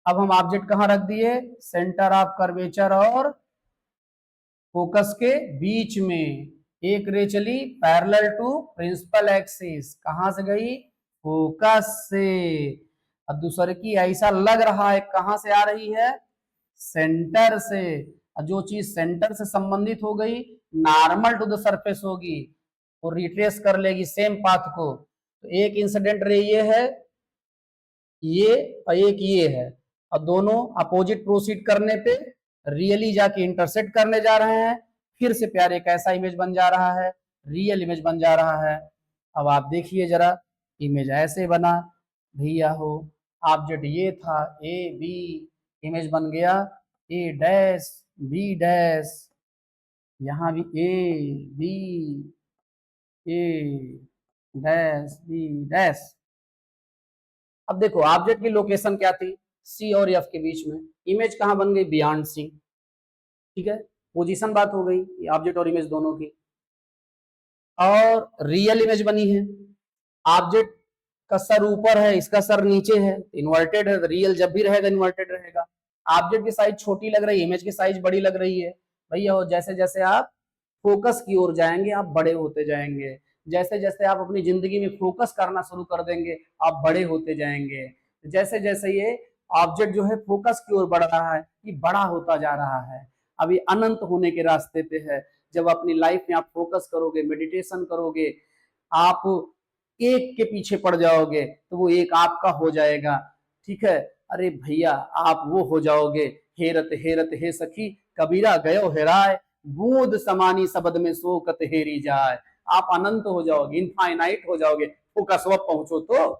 अब हम ऑब्जेक्ट कहाँ रख दिए, सेंटर ऑफ कर्वेचर और फोकस के बीच में। एक रे चली पैरेलल टू प्रिंसिपल एक्सिस, कहां से गई, फोकस से। अब दूसरे की ऐसा लग रहा है कहां से आ रही है, सेंटर से। जो चीज सेंटर से संबंधित हो गई, नॉर्मल टू द सरफेस होगी, वो रिट्रेस कर लेगी सेम पाथ को। तो एक इंसिडेंट रे ये है, ये और एक ये है, और दोनों अपोजिट प्रोसीड करने पे रियली जाके इंटरसेक्ट करने जा रहे हैं। फिर से प्यार एक ऐसा इमेज बन जा रहा है, रियल इमेज बन जा रहा है। अब आप देखिए जरा, इमेज ऐसे बना भैया हो, ऑब्जेक्ट ये था ए बी, इमेज बन गया ए डैश बी डैश, यहां भी A B, A dash B dash. अब देखो ऑब्जेक्ट की लोकेशन क्या थी, सी और एफ के बीच में, इमेज कहां बन गई, बियॉन्ड सी। ठीक है, पोजीशन बात हो गई ऑब्जेक्ट और इमेज दोनों की। और रियल इमेज बनी है, ऑब्जेक्ट का सर ऊपर है, इसका सर नीचे है, इन्वर्टेड है, रियल जब भी रहेगा इन्वर्टेड रहेगा। ऑब्जेक्ट की साइज छोटी लग रही है, इमेज की साइज बड़ी लग रही है। भैया जैसे जैसे आप फोकस की ओर जाएंगे आप बड़े होते जाएंगे, जैसे जैसे आप अपनी जिंदगी में फोकस करना शुरू कर देंगे आप बड़े होते जाएंगे। जैसे जैसे ये ऑब्जेक्ट जो है फोकस की ओर बढ़ रहा है, ये बड़ा होता जा रहा है, अभी अनंत होने के रास्ते पे है। जब अपनी लाइफ में आप फोकस करोगे, मेडिटेशन करोगे, आप एक के पीछे पड़ जाओगे तो वो एक आपका हो जाएगा। ठीक है, अरे भैया आप वो हो जाओगे, हेरत हे सखी कबीरा गयो हेराय, बूंद समानी शब्द में शोकत हेरी जाए। आप अनंत हो जाओगे, इनफाइनाइट हो जाओगे, फोकस वब पहुंचो तो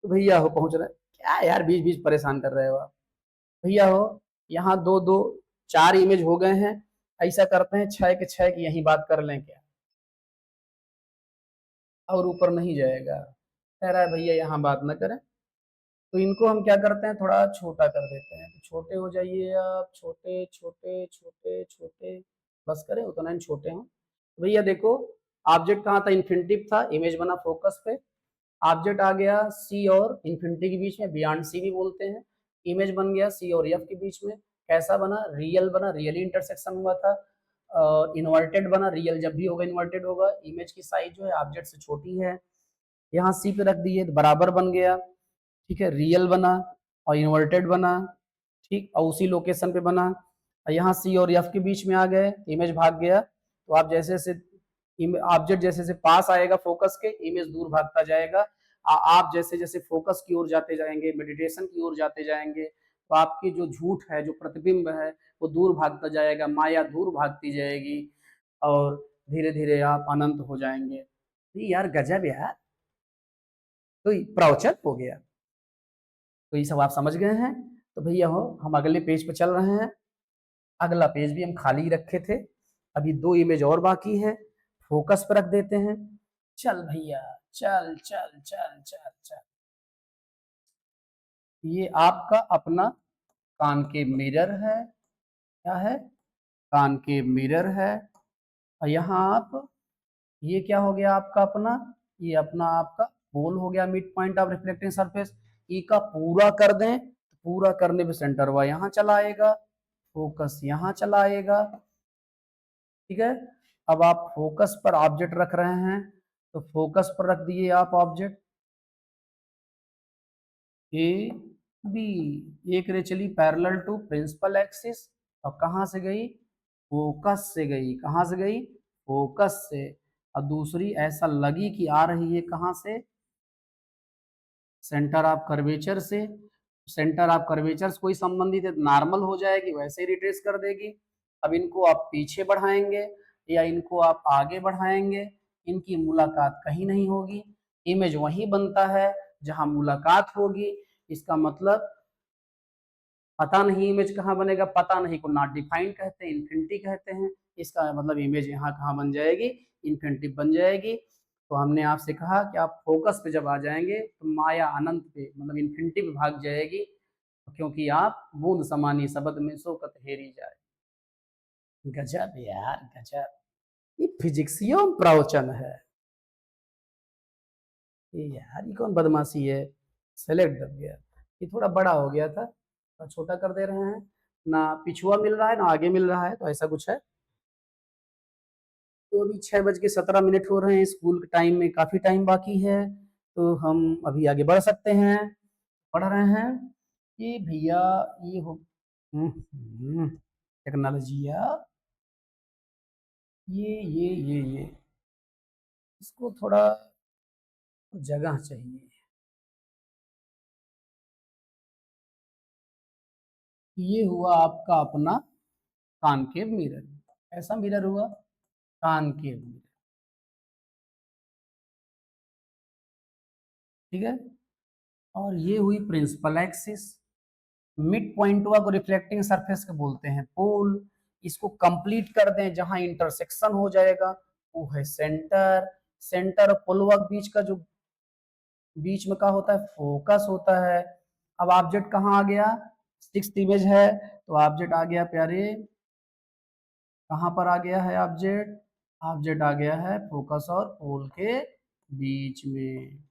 भैया हो पहुंच रहे क्या यार, बीच बीच परेशान कर रहे हो आप। भैया हो यहाँ दो दो चार इमेज हो गए हैं, ऐसा करते हैं छह के छह की यही बात कर लें क्या, और ऊपर नहीं जाएगा, कह रहा है भैया यहाँ बात ना करें। तो इनको हम क्या करते हैं, थोड़ा छोटा कर देते हैं। तो छोटे हो जाइए आप, छोटे छोटे छोटे छोटे, बस करें उतना ही छोटे हों। तो भैया देखो, ऑब्जेक्ट कहाँ था, इन्फिनिटिव था, इमेज बना फोकस पे, ऑब्जेक्ट आ गया सी और इन्फिनिटी के बीच में, बियॉन्ड सी भी बोलते हैं। इमेज बन गया सी और एफ के बीच में, कैसा बना, रियल बना, रियली इंटरसेक्शन हुआ था। इन्वर्टेड बना, रियल जब भी होगा इन्वर्टेड होगा। इमेज की साइज जो है ऑब्जेक्ट से छोटी है, यहाँ सी पे रख दिए तो बराबर बन गया। ठीक है, रियल बना और इन्वर्टेड बना, ठीक, और उसी लोकेशन पे बना। यहाँ सी और एफ के बीच में आ गए, इमेज भाग गया। तो आप जैसे जैसे ऑब्जेक्ट जैसे जैसे पास आएगा फोकस के, इमेज दूर भागता जाएगा। आप जैसे जैसे फोकस की ओर जाते जाएंगे, मेडिटेशन की ओर जाते जाएंगे, तो आपकी जो झूठ है, जो प्रतिबिंब है, वो दूर भागता जाएगा, माया दूर भागती जाएगी, और धीरे धीरे आप अनंत हो जाएंगे। यार गजब यार, तो प्रवचन हो गया। तो ये सब आप समझ गए हैं। तो भैया हो हम अगले पेज पे चल रहे हैं। अगला पेज भी हम खाली रखे थे, अभी दो इमेज और बाकी है, फोकस पर रख देते हैं। चल भैया चल चल चल चल चल, ये आपका अपना कान के मिरर है, क्या है, कान के मिरर है। और यहाँ आप, ये क्या हो गया आपका अपना, ये अपना आपका पोल हो गया, mid point of reflecting surface. ई का पूरा कर दें तो पूरा करने पे सेंटर हुआ यहाँ चला आएगा, फोकस यहाँ चला आएगा। ठीक है, अब आप फोकस पर ऑब्जेक्ट रख रहे हैं, तो फोकस पर रख दिए आप ऑब्जेक्ट ए बी, एक रे चली पैरेलल टू प्रिंसिपल एक्सिस, और कहां से गई, फोकस से गई, कहां से गई, फोकस से। और दूसरी ऐसा लगी कि आ रही है कहां से, सेंटर ऑफ कर्वेचर से। सेंटर ऑफ कर्वेचर से कोई संबंधित है, नॉर्मल हो जाएगी, वैसे ही रिट्रेस कर देगी। अब इनको आप पीछे बढ़ाएंगे या इनको आप आगे बढ़ाएंगे, इनकी मुलाकात कहीं नहीं होगी, इमेज वहीं बनता है जहां मुलाकात होगी। इसका मतलब पता नहीं इमेज कहाँ बनेगा, पता नहीं को नॉट डिफाइंड कहते हैं, इन्फिनिटी कहते हैं। इसका मतलब इमेज यहाँ कहाँ बन जाएगी, इन्फिनिटी बन जाएगी। तो हमने आपसे कहा कि आप फोकस पे जब आ जाएंगे तो माया अनंत पे मतलब इन्फिनिटी पे भाग जाएगी, क्योंकि आप बूंद समानी शब्द में शोकत हेरी जाए। गजब यार गजब, ये फिजिक्सियों में प्रवचन है। ये यार ये कौन बदमाशी है, सेलेक्ट दब गया, ये थोड़ा बड़ा हो गया था, तो छोटा कर दे रहे हैं। ना पिछुआ मिल रहा है ना आगे मिल रहा है, तो ऐसा कुछ है। तो अभी 6:17 हो रहे हैं, स्कूल के टाइम में काफी टाइम बाकी है, तो हम अभी आगे बढ़ सकते हैं। पढ़ रहे हैं कि भैया ये हो टेक्नोलॉजी या ये इसको थोड़ा जगह चाहिए। ये हुआ आपका अपना कॉनकेव मिरर। ऐसा मिरर हुआ कॉनकेव मिरर, ठीक है। और ये हुई प्रिंसिपल एक्सिस। मिड पॉइंट हुआ को रिफ्लेक्टिंग सरफेस के बोलते हैं पोल। इसको कंप्लीट कर दें, जहां इंटरसेक्शन हो जाएगा वो है सेंटर। सेंटर और पोलवा के बीच का जो बीच में का होता है फोकस होता है। अब ऑब्जेक्ट कहाँ आ गया, 6th इमेज है तो ऑब्जेक्ट आ गया प्यारे, कहाँ पर आ गया है ऑब्जेक्ट, ऑब्जेक्ट आ गया है फोकस और पोल के बीच में।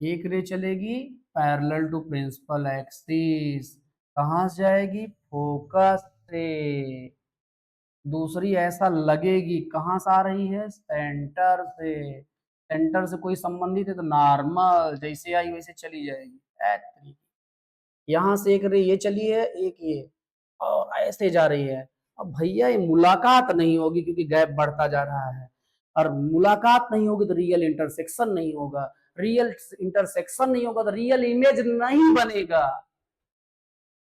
एक रे चलेगी पैरेलल टू प्रिंसिपल एक्सिस, कहाँ से जाएगी फोकस से। दूसरी ऐसा लगेगी, कहाँ से आ रही है सेंटर से। सेंटर से कोई संबंधित है तो नॉर्मल जैसे आई वैसे चली जाएगी। यहाँ से एक रे ये चली है, एक ये, और ऐसे जा रही है। अब भैया ये मुलाकात नहीं होगी क्योंकि गैप बढ़ता जा रहा है, और मुलाकात नहीं होगी तो रियल इंटरसेक्शन नहीं होगा। रियल इंटरसेक्शन नहीं होगा तो रियल इमेज नहीं बनेगा।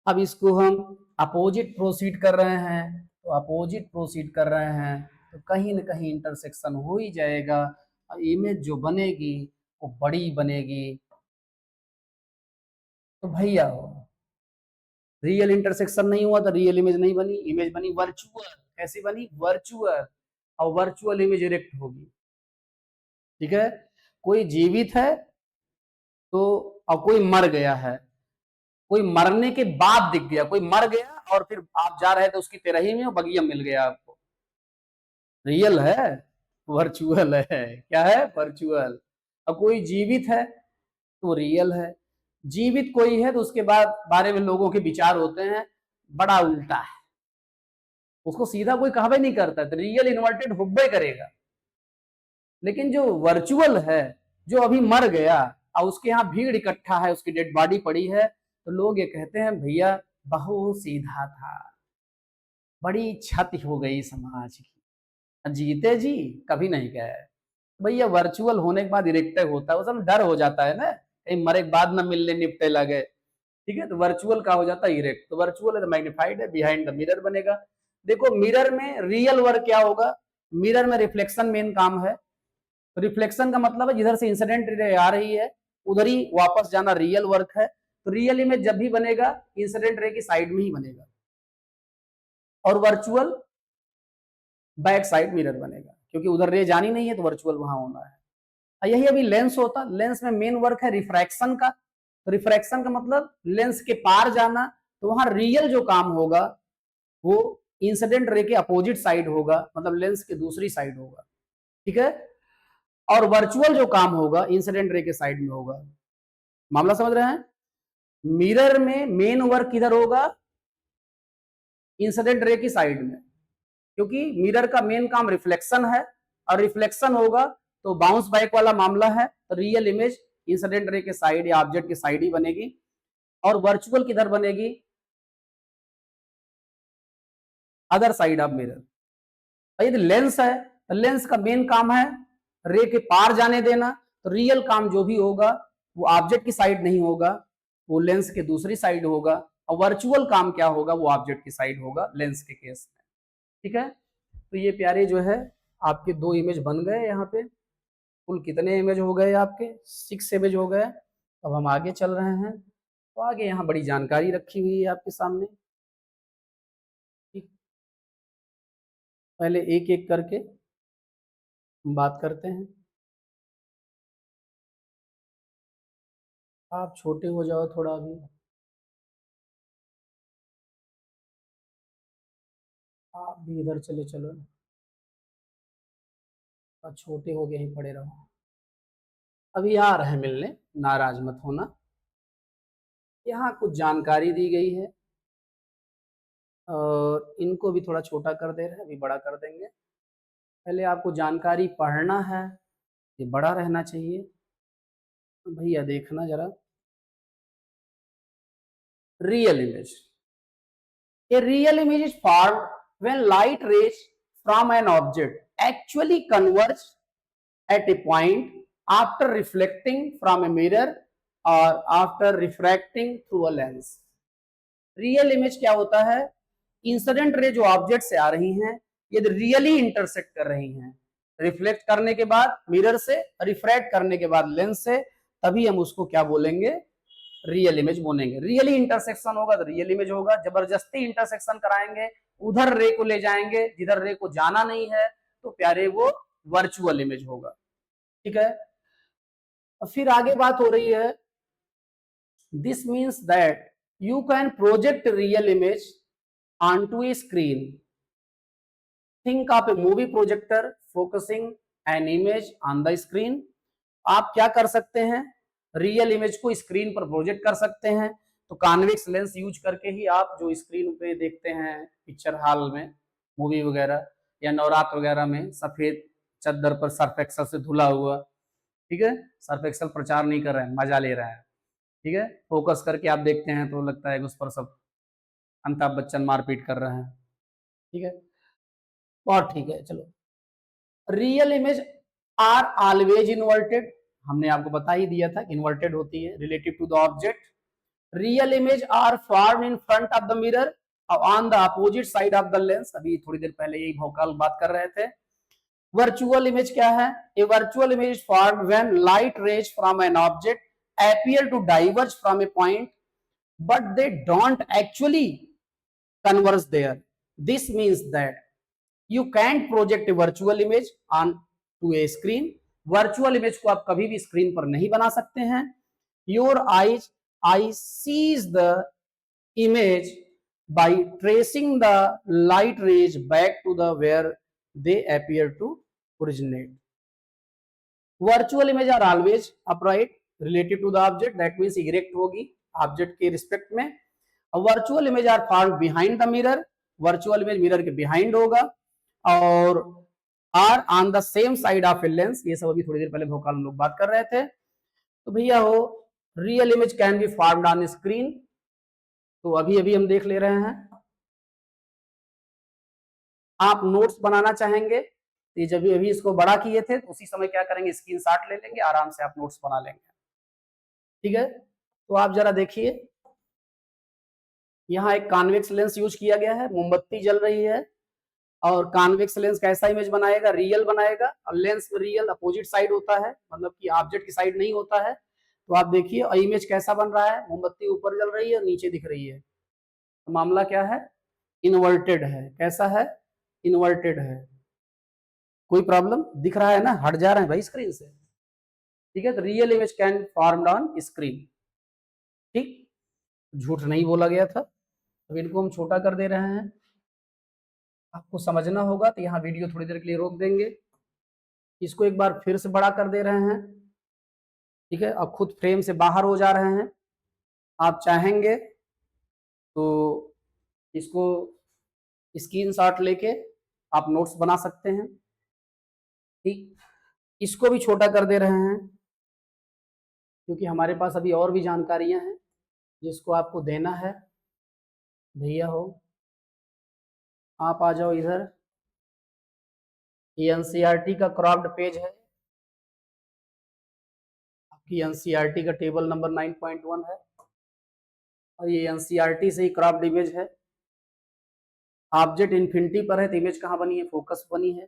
अब इसको हम अपोजिट प्रोसीड कर रहे हैं, तो अपोजिट प्रोसीड कर रहे हैं तो कहीं ना कहीं इंटरसेक्शन हो ही जाएगा, और इमेज जो बनेगी वो बड़ी बनेगी। तो भैया रियल इंटरसेक्शन नहीं हुआ तो रियल इमेज नहीं बनी, इमेज बनी वर्चुअल। कैसी बनी, वर्चुअल। और वर्चुअल इमेज इरेक्ट होगी, ठीक है। कोई जीवित है तो, और कोई मर गया है। कोई मरने के बाद दिख गया, कोई मर गया और फिर आप जा रहे थे उसकी तेरही में बगिया मिल गया आपको, रियल है वर्चुअल है, क्या है वर्चुअल। और कोई जीवित है तो रियल है। जीवित कोई है तो उसके बाद बारे में लोगों के विचार होते हैं बड़ा उल्टा है, उसको सीधा कोई कहवे नहीं करता, तो रियल इन्वर्टेड हुब्बे करेगा। लेकिन जो वर्चुअल है, जो अभी मर गया और उसके यहाँ भीड़ इकट्ठा है, उसकी डेड बॉडी पड़ी है, तो लोग ये कहते हैं भैया बहुत सीधा था, बड़ी क्षति हो गई समाज की। जीते जी कभी नहीं गए। भैया वर्चुअल होने के बाद इरेक्टिव होता है, उसमें डर हो जाता है ना, कहीं मरे के बाद ना मिलने निपटे लगे, ठीक है। तो वर्चुअल का हो जाता है इरेक्ट। तो वर्चुअल है तो मैग्नीफाइड है, बिहाइंड द मिरर बनेगा। देखो मिरर में रियल वर्क क्या होगा, मिरर में रिफ्लेक्शन मेन काम है। रिफ्लेक्शन का मतलब है जिधर से इंसिडेंट रे आ रही है उधर ही वापस जाना रियल वर्क है। तो रियल इमेज जब भी बनेगा इंसिडेंट रे की साइड में ही बनेगा, और वर्चुअल बैक साइड मिरर बनेगा, क्योंकि उधर रे जानी नहीं है तो वर्चुअल वहां होना है। यही अभी लेंस होता, लेंस में मेन वर्क है रिफ्रैक्शन का। तो रिफ्रैक्शन का मतलब लेंस के पार जाना, तो वहां रियल जो काम होगा वो इंसिडेंट रे के अपोजिट साइड होगा, मतलब लेंस के दूसरी साइड होगा, ठीक है। और वर्चुअल जो काम होगा इंसिडेंट रे के साइड में होगा। मामला समझ रहे हैं। मिरर में मेन वर्क किधर होगा, इंसिडेंट रे की साइड में, क्योंकि मिरर का मेन काम रिफ्लेक्शन है, और रिफ्लेक्शन होगा तो बाउंस बैक वाला मामला है, तो रियल इमेज इंसिडेंट रे के साइड या ऑब्जेक्ट की साइड ही बनेगी। और वर्चुअल किधर बनेगी, अदर साइड ऑफ मिरर। यदि लेंस है तो लेंस का मेन काम है रे के पार जाने देना, तो रियल काम जो भी होगा वो ऑब्जेक्ट की साइड नहीं होगा, वो लेंस के दूसरी साइड होगा। और वर्चुअल काम क्या होगा, वो ऑब्जेक्ट की साइड होगा लेंस के केस में, ठीक है। तो ये प्यारे जो है आपके 2 इमेज बन गए। यहाँ पे कुल कितने इमेज हो गए आपके, 6 इमेज हो गए। अब हम आगे चल रहे हैं, तो आगे यहाँ बड़ी जानकारी रखी हुई है आपके सामने, ठीक। पहले एक एक करके हम बात करते हैं। आप छोटे हो जाओ थोड़ा अभी, आप भी इधर चले चलो, और छोटे हो गए ही पड़े रहो। अभी आ रहे हैं मिलने, नाराज मत होना। यहाँ कुछ जानकारी दी गई है, और इनको भी थोड़ा छोटा कर दे रहे हैं, अभी बड़ा कर देंगे। पहले आपको जानकारी पढ़ना है, ये बड़ा रहना चाहिए। तो भैया देखना जरा, real image. A real image is formed when light rays from an object actually converge at a point after reflecting from a mirror or after refracting through a lens. Real image क्या होता है? Incident ray जो object से आ रही हैं, यदि really intersect कर रही हैं, रिफ्लेक्ट करने के बाद मिरर से, रिफ्रैक्ट करने के बाद लेंस से, तभी हम उसको क्या बोलेंगे? रियल इमेज बोलेंगे। रियली इंटरसेक्शन होगा तो रियल इमेज होगा। जबरदस्ती इंटरसेक्शन कराएंगे, उधर रे को ले जाएंगे जिधर रे को जाना नहीं है, तो प्यारे वो वर्चुअल इमेज होगा। ठीक है, फिर आगे बात हो रही है, this means that you can project real image onto a screen. Think of a movie projector focusing an image on the screen. आप क्या कर सकते हैं? रियल इमेज को स्क्रीन पर प्रोजेक्ट कर सकते हैं। तो कॉन्वेक्स लेंस यूज करके ही आप जो स्क्रीन पे देखते हैं पिक्चर हॉल में, मूवी वगैरह या नवरात्र वगैरह में, सफेद चद्दर पर सर्फ एक्सल से धुला हुआ, ठीक है, सर्फ एक्सल प्रचार नहीं कर रहे हैं, मजा ले रहे हैं, ठीक है, फोकस करके आप देखते हैं तो लगता है कि उस पर सब अमिताभ बच्चन मारपीट कर रहे हैं, ठीक है, और ठीक है, चलो। Real image are always inverted, हमने आपको बता ही दिया था, इन्वर्टेड होती है relative to the object. Real image are form in front of the mirror on the opposite side of the lens, अभी थोड़ी देर पहले यही भोकाल बात कर रहे थे। वर्चुअल इमेज क्या है? A virtual image form when light rays from an object appear to diverge from a point but they don't actually converge there. This means that you can't project a virtual image on to a screen. Virtual image को आप कभी भी screen पर नहीं बना सकते हैं। Your eye sees the image by tracing the light rays back to the where they appear to originate. Virtual image are always upright related to the object, that means erect होगी object के respect में। Virtual image are form behind the mirror, virtual image mirror के behind होगा, और are on the same side of a lens, ये सब अभी थोड़ी देर पहले भोकाल हम लोग बात कर रहे थे। तो भैया हो, real image can be formed on screen, तो अभी अभी हम देख ले रहे हैं। आप नोट्स बनाना चाहेंगे तो जब अभी इसको बड़ा किए थे तो उसी समय क्या करेंगे, स्क्रीनशॉट ले लेंगे, आराम से आप नोट्स बना लेंगे, ठीक है। तो आप जरा देखिए, यहाँ एक कॉन्वेक्स लेंस यूज किया गया है, मोमबत्ती जल रही है, और कॉन्वेक्स लेंस कैसा इमेज बनाएगा? रियल बनाएगा, और लेंस रियल अपोजिट साइड होता है, मतलब कि ऑब्जेक्ट की साइड नहीं होता है। तो आप देखिए इमेज कैसा बन रहा है, मोमबत्ती ऊपर जल रही है, नीचे दिख रही है, तो मामला क्या है? इन्वर्टेड है। कैसा है? इन्वर्टेड है। कोई प्रॉब्लम दिख रहा है ना? हट जा रहे हैं भाई स्क्रीन से, ठीक है। तो real image can formed on screen, ठीक, झूठ नहीं बोला गया था। अब इनको हम छोटा कर दे रहे हैं, आपको समझना होगा तो यहाँ वीडियो थोड़ी देर के लिए रोक देंगे, इसको एक बार फिर से बड़ा कर दे रहे हैं, ठीक है। अब खुद फ्रेम से बाहर हो जा रहे हैं, आप चाहेंगे तो इसको स्क्रीनशॉट लेके आप नोट्स बना सकते हैं, ठीक। इसको भी छोटा कर दे रहे हैं क्योंकि हमारे पास अभी और भी जानकारियां हैं जिसको आपको देना है। भैया हो, आप आ जाओ इधर, ये एनसीईआरटी का क्रॉप्ड पेज है, आपकी एनसीईआरटी का टेबल नंबर 9.1 है, और ये एनसीईआरटी से ही क्रॉप्ड इमेज है। ऑब्जेक्ट इन्फिनिटी पर है तो इमेज कहाँ बनी है? फोकस बनी है,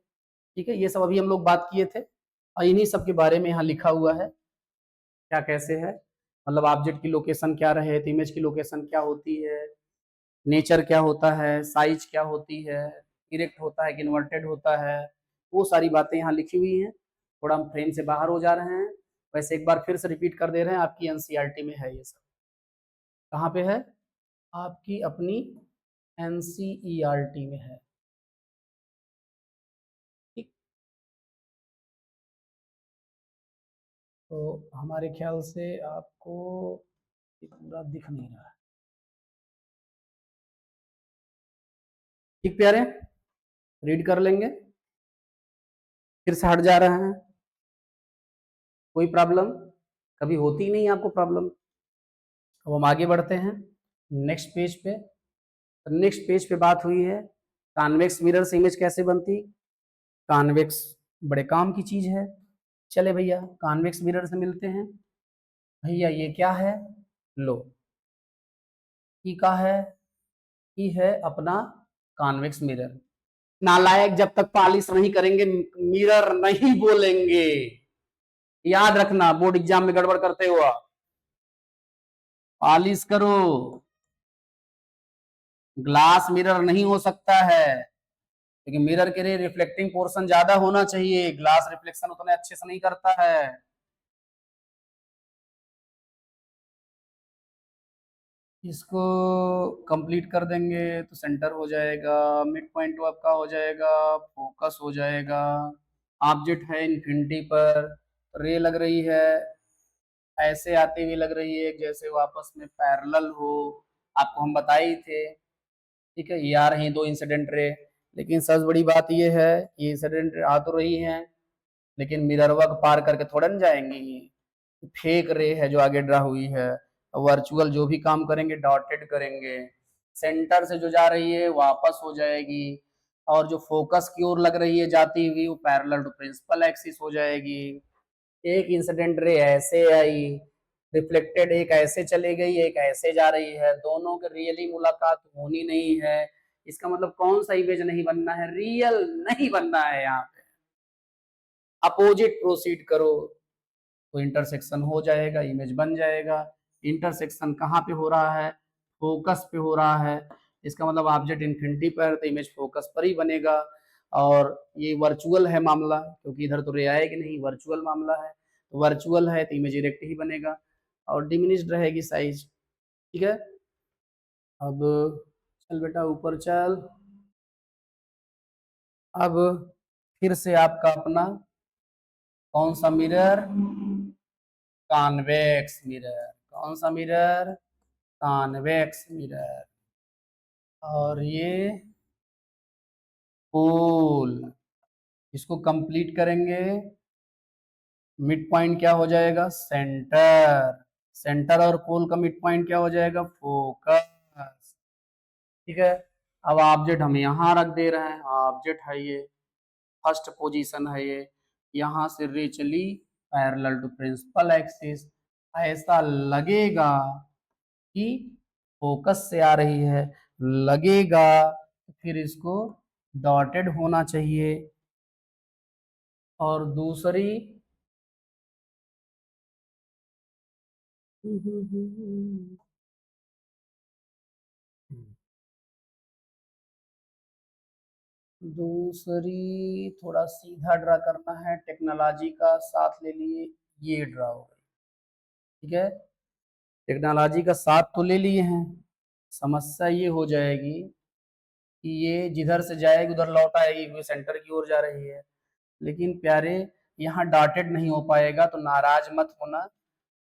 ठीक है। ये सब अभी हम लोग बात किए थे, और इन्हीं सब के बारे में यहाँ लिखा हुआ है, क्या कैसे है, मतलब ऑब्जेक्ट की लोकेशन क्या रहे तो इमेज की लोकेशन क्या होती है, नेचर क्या होता है, साइज क्या होती है, इरेक्ट होता है कि इन्वर्टेड होता है, वो सारी बातें यहाँ लिखी हुई हैं। थोड़ा हम फ्रेम से बाहर हो जा रहे हैं, वैसे एक बार फिर से रिपीट कर दे रहे हैं, आपकी एनसीईआरटी में है ये सब। कहाँ पे है? आपकी अपनी एनसीईआरटी में है, ठीक। तो हमारे ख्याल से आपको पूरा दिख नहीं रहा है, ठीक प्यारे, रीड कर लेंगे। फिर से हट जा रहे हैं, कोई प्रॉब्लम कभी होती नहीं आपको प्रॉब्लम। अब हम आगे बढ़ते हैं नेक्स्ट पेज पे। नेक्स्ट पेज पे बात हुई है कॉन्वेक्स मिरर से इमेज कैसे बनती। कॉन्वेक्स बड़े काम की चीज है। चले भैया कॉन्वेक्स मिरर से मिलते हैं। भैया ये क्या है, लो ई का है, ई है अपना कॉन्वेक्स मिरर। नालायक जब तक पॉलिश नहीं करेंगे मिरर नहीं बोलेंगे, याद रखना बोर्ड एग्जाम में गड़बड़ करते हुआ। पॉलिश करो, ग्लास मिरर नहीं हो सकता है क्योंकि मिरर के लिए रिफ्लेक्टिंग पोर्शन ज्यादा होना चाहिए, ग्लास रिफ्लेक्शन उतने अच्छे से नहीं करता है। इसको कंप्लीट कर देंगे तो सेंटर हो जाएगा, मिड पॉइंट तो आपका हो जाएगा, फोकस हो जाएगा। ऑब्जेक्ट है इन्फिनिटी पर, रे लग रही है ऐसे आती हुई लग रही है जैसे वो आपस में पैरेलल हो, आपको हम बताए थे। ठीक है, ये आ रही हैं दो इंसिडेंट रे, लेकिन सबसे बड़ी बात ये है ये इंसिडेंट आ तो रही हैं लेकिन मिरर वर्क पार करके थोड़ा न जाएंगी। फेक रे है जो आगे ड्रा हुई है, वर्चुअल जो भी काम करेंगे डॉटेड करेंगे। सेंटर से जो जा रही है वापस हो जाएगी, और जो फोकस की ओर लग रही है जाती हुई वो पैरेलल टू प्रिंसिपल एक्सिस हो जाएगी। एक इंसिडेंट रे ऐसे आई, रिफ्लेक्टेड एक ऐसे चली गई एक ऐसे जा रही है, दोनों के रियली मुलाकात होनी नहीं है। इसका मतलब कौन सा इमेज नहीं बनना है, रियल नहीं बनना है। यहाँ पे अपोजिट प्रोसीड करो तो इंटरसेक्शन हो जाएगा, इमेज बन जाएगा। इंटरसेक्शन कहाँ पे हो रहा है, फोकस पे हो रहा है। इसका मतलब ऑब्जेक्ट इन्फिनिटी पर तो इमेज फोकस पर ही बनेगा। और ये वर्चुअल है मामला क्योंकि इधर तो रे आएगी नहीं, वर्चुअल मामला है तो वर्चुअल है तो इमेज इरेक्ट ही बनेगा और डिमिनिश्ड रहेगी साइज। ठीक है, अब चल बेटा ऊपर चल। अब फिर से आपका अपना कौन सा मिरर, कॉन्वेक्स मिरर। कौन सा मिरर, कॉन्वेक्स मिरर। और ये पोल, इसको कंप्लीट करेंगे। मिड पॉइंट क्या हो जाएगा, सेंटर। सेंटर और पोल का मिड पॉइंट क्या हो जाएगा, फोकस। ठीक है, अब ऑब्जेक्ट हम यहाँ रख दे रहे हैं, ऑब्जेक्ट है ये, फर्स्ट पोजीशन है ये, यहाँ से रे चली पैरेलल टू प्रिंसिपल एक्सिस। ऐसा लगेगा कि फोकस से आ रही है, लगेगा फिर इसको डॉटेड होना चाहिए। और दूसरी दूसरी थोड़ा सीधा ड्रा करना है, टेक्नोलॉजी का साथ ले लिए, ये ड्रा हो गई। ठीक है, टेक्नोलॉजी का साथ तो ले लिए हैं, समस्या ये हो जाएगी कि ये जिधर से जाएगी उधर लौट आएगी क्योंकि सेंटर की ओर जा रही है। लेकिन प्यारे यहाँ डॉटेड नहीं हो पाएगा तो नाराज मत होना,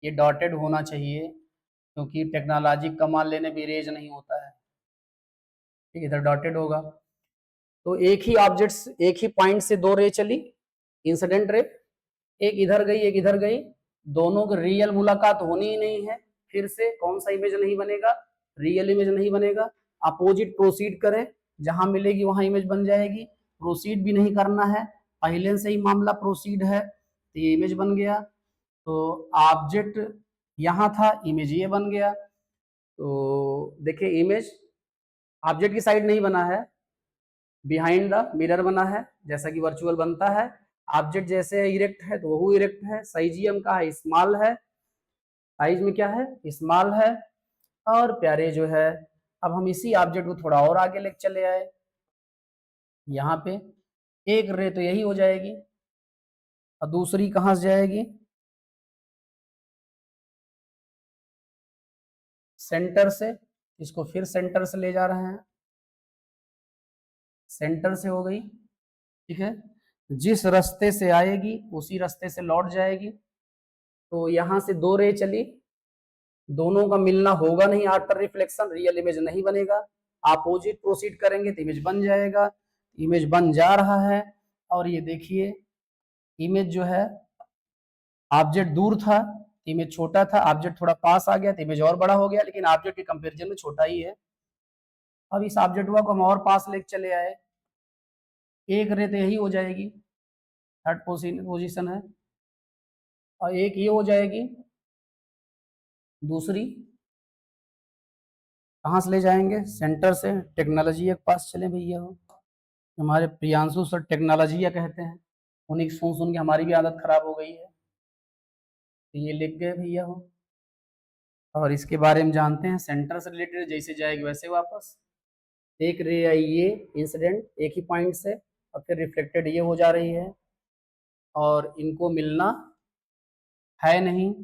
ये डॉटेड होना चाहिए क्योंकि टेक्नोलॉजी कमाल लेने भी इरेज नहीं होता है। ठीक, इधर डॉटेड होगा तो एक ही ऑब्जेक्ट्स एक ही पॉइंट से दो रे चली, इंसिडेंट रे, एक इधर गई एक इधर गई, दोनों की रियल मुलाकात होनी ही नहीं है। फिर से कौन सा इमेज नहीं बनेगा, रियल इमेज नहीं बनेगा। अपोजिट प्रोसीड करें, जहां मिलेगी वहां इमेज बन जाएगी। प्रोसीड भी नहीं करना है, पहले से ही मामला प्रोसीड है तो ये इमेज बन गया। तो ऑब्जेक्ट यहाँ था, इमेज ये बन गया। तो देखिए इमेज ऑब्जेक्ट की साइड नहीं बना है, बिहाइंड द मिरर बना है जैसा कि वर्चुअल बनता है। ऑब्जेक्ट जैसे इरेक्ट है तो वो इरेक्ट है, साइजियम का है स्मॉल है, साइज में क्या है स्मॉल है। और प्यारे जो है अब हम इसी ऑब्जेक्ट को थोड़ा और आगे लेके चले आए, यहाँ पे एक रे तो यही हो जाएगी और दूसरी कहाँ से जाएगी, सेंटर से। इसको फिर सेंटर से ले जा रहे हैं, सेंटर से हो गई। ठीक है, जिस रास्ते से आएगी उसी रास्ते से लौट जाएगी। तो यहाँ से दो रे चली, दोनों का मिलना होगा नहीं, आफ्टर रिफ्लेक्शन रियल इमेज नहीं बनेगा। अपोजिट प्रोसीड करेंगे तो इमेज बन जाएगा, इमेज बन जा रहा है। और ये देखिए इमेज जो है, ऑब्जेक्ट दूर था, इमेज छोटा था, ऑब्जेक्ट थोड़ा पास आ गया तो इमेज और बड़ा हो गया, लेकिन ऑब्जेक्ट के कंपैरिजन में छोटा ही है। अब इस ऑब्जेक्ट को हम और पास लेके चले आए, एक रे तो यही हो जाएगी, थर्ड पोजीशन है, और एक ये हो जाएगी दूसरी। कहाँ से ले जाएंगे? सेंटर से टेक्नोलॉजी के पास चले भैया। हो हमारे प्रियांशु सर टेक्नोलॉजी कहते हैं, उन्हीं की सुन सुन के हमारी भी आदत खराब हो गई है। तो ये लिख गए भैया हो, और इसके बारे में जानते हैं, सेंटर से रिलेटेड जैसे जाएगी वैसे वापस। एक रे आई ये इंसिडेंट एक ही पॉइंट से, और फिर रिफ्लेक्टेड ये हो जा रही है, और इनको मिलना है नहीं,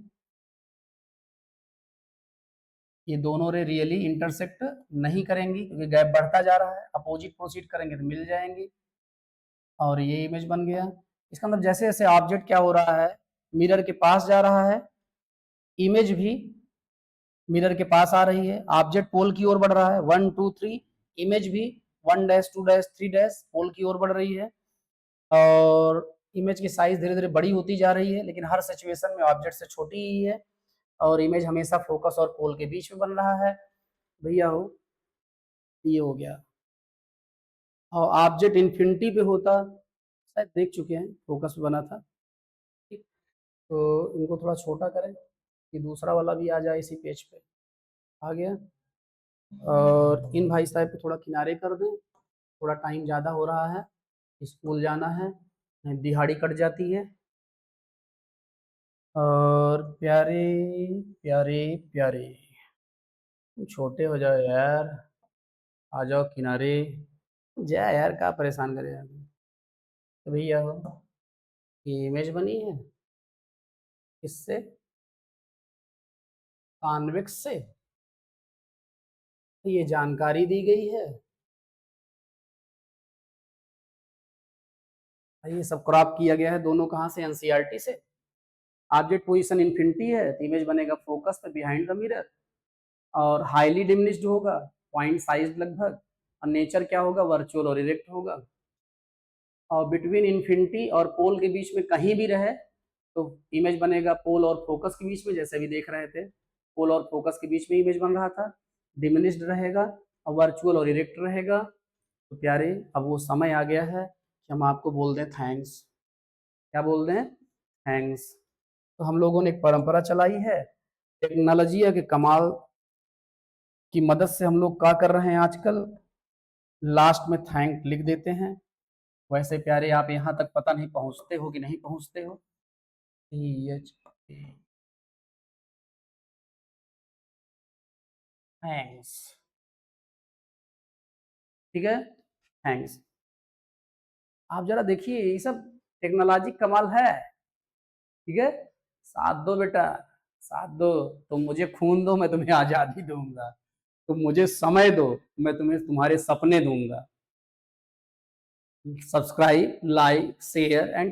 ये दोनों रे रियली इंटरसेक्ट नहीं करेंगी, क्योंकि गैप बढ़ता जा रहा है। अपोजिट प्रोसीड करेंगे तो मिल जाएंगी, और ये इमेज बन गया। इसका मतलब जैसे जैसे ऑब्जेक्ट क्या हो रहा है, मिरर के पास जा रहा है, इमेज भी मिरर के पास आ रही है, ऑब्जेक्ट पोल की ओर बढ़ रहा है, 1 2 3, इमेज भी 1 डैश 2 डैश 3 डैश पोल की ओर बढ़ रही है, और इमेज की साइज धीरे धीरे बड़ी होती जा रही है, लेकिन हर सिचुएशन में ऑब्जेक्ट से छोटी ही है, और इमेज हमेशा फोकस और पोल के बीच में बन रहा है भैया हो। ये हो गया। और ऑब्जेक्ट इन्फिनिटी पे होता, शायद देख चुके हैं, फोकस पे बना था। ठीक, तो इनको थोड़ा छोटा करें कि दूसरा वाला भी आ जाए इसी पेज पे। आ गया। और इन भाई साहब को थोड़ा किनारे कर दें, थोड़ा टाइम ज़्यादा हो रहा है, स्कूल जाना है, दिहाड़ी कट जाती है। और प्यारे प्यारे प्यारे, छोटे हो जाओ यार, आ जाओ किनारे, जा यार, क्या परेशान करे यार। तो भैया ये इमेज बनी है इससे, कॉन्वेक्स से, ये जानकारी दी गई है, ये सब क्रॉप किया गया है दोनों, कहाँ से? एनसीईआरटी से। ऑब्जेक्ट पोजीशन इन्फिनिटी है तो इमेज बनेगा फोकस पे बिहाइंड द मिरर, और हाईली डिमिनिश्ड होगा, पॉइंट साइज लगभग, और नेचर क्या होगा? वर्चुअल और इरेक्ट होगा। और बिटवीन इन्फिनिटी और पोल के बीच में कहीं भी रहे तो इमेज बनेगा पोल और फोकस के बीच में, जैसे अभी देख रहे थे, पोल और फोकस के बीच में इमेज बन रहा था, डिमिनिश्ड रहेगा, और वर्चुअल और इरेक्ट रहेगा। तो प्यारे, अब वो समय आ गया है कि हम आपको बोल दें थैंक्स। क्या बोल दें? थैंक्स। तो हम लोगों ने एक परंपरा चलाई है, टेक्नोलॉजी के कमाल की मदद से हम लोग क्या कर रहे हैं आजकल, लास्ट में थैंक लिख देते हैं। वैसे प्यारे, आप यहाँ तक पता नहीं पहुँचते हो कि नहीं पहुँचते हो। थैंक्स, ठीक है, थैंक्स। आप जरा देखिए, ये सब टेक्नोलॉजी कमाल है, ठीक है। साथ दो बेटा, साथ दो। तुम मुझे खून दो, मैं तुम्हें आजादी दूंगा। तुम मुझे समय दो, मैं तुम्हें तुम्हारे सपने दूंगा। Subscribe, like, share and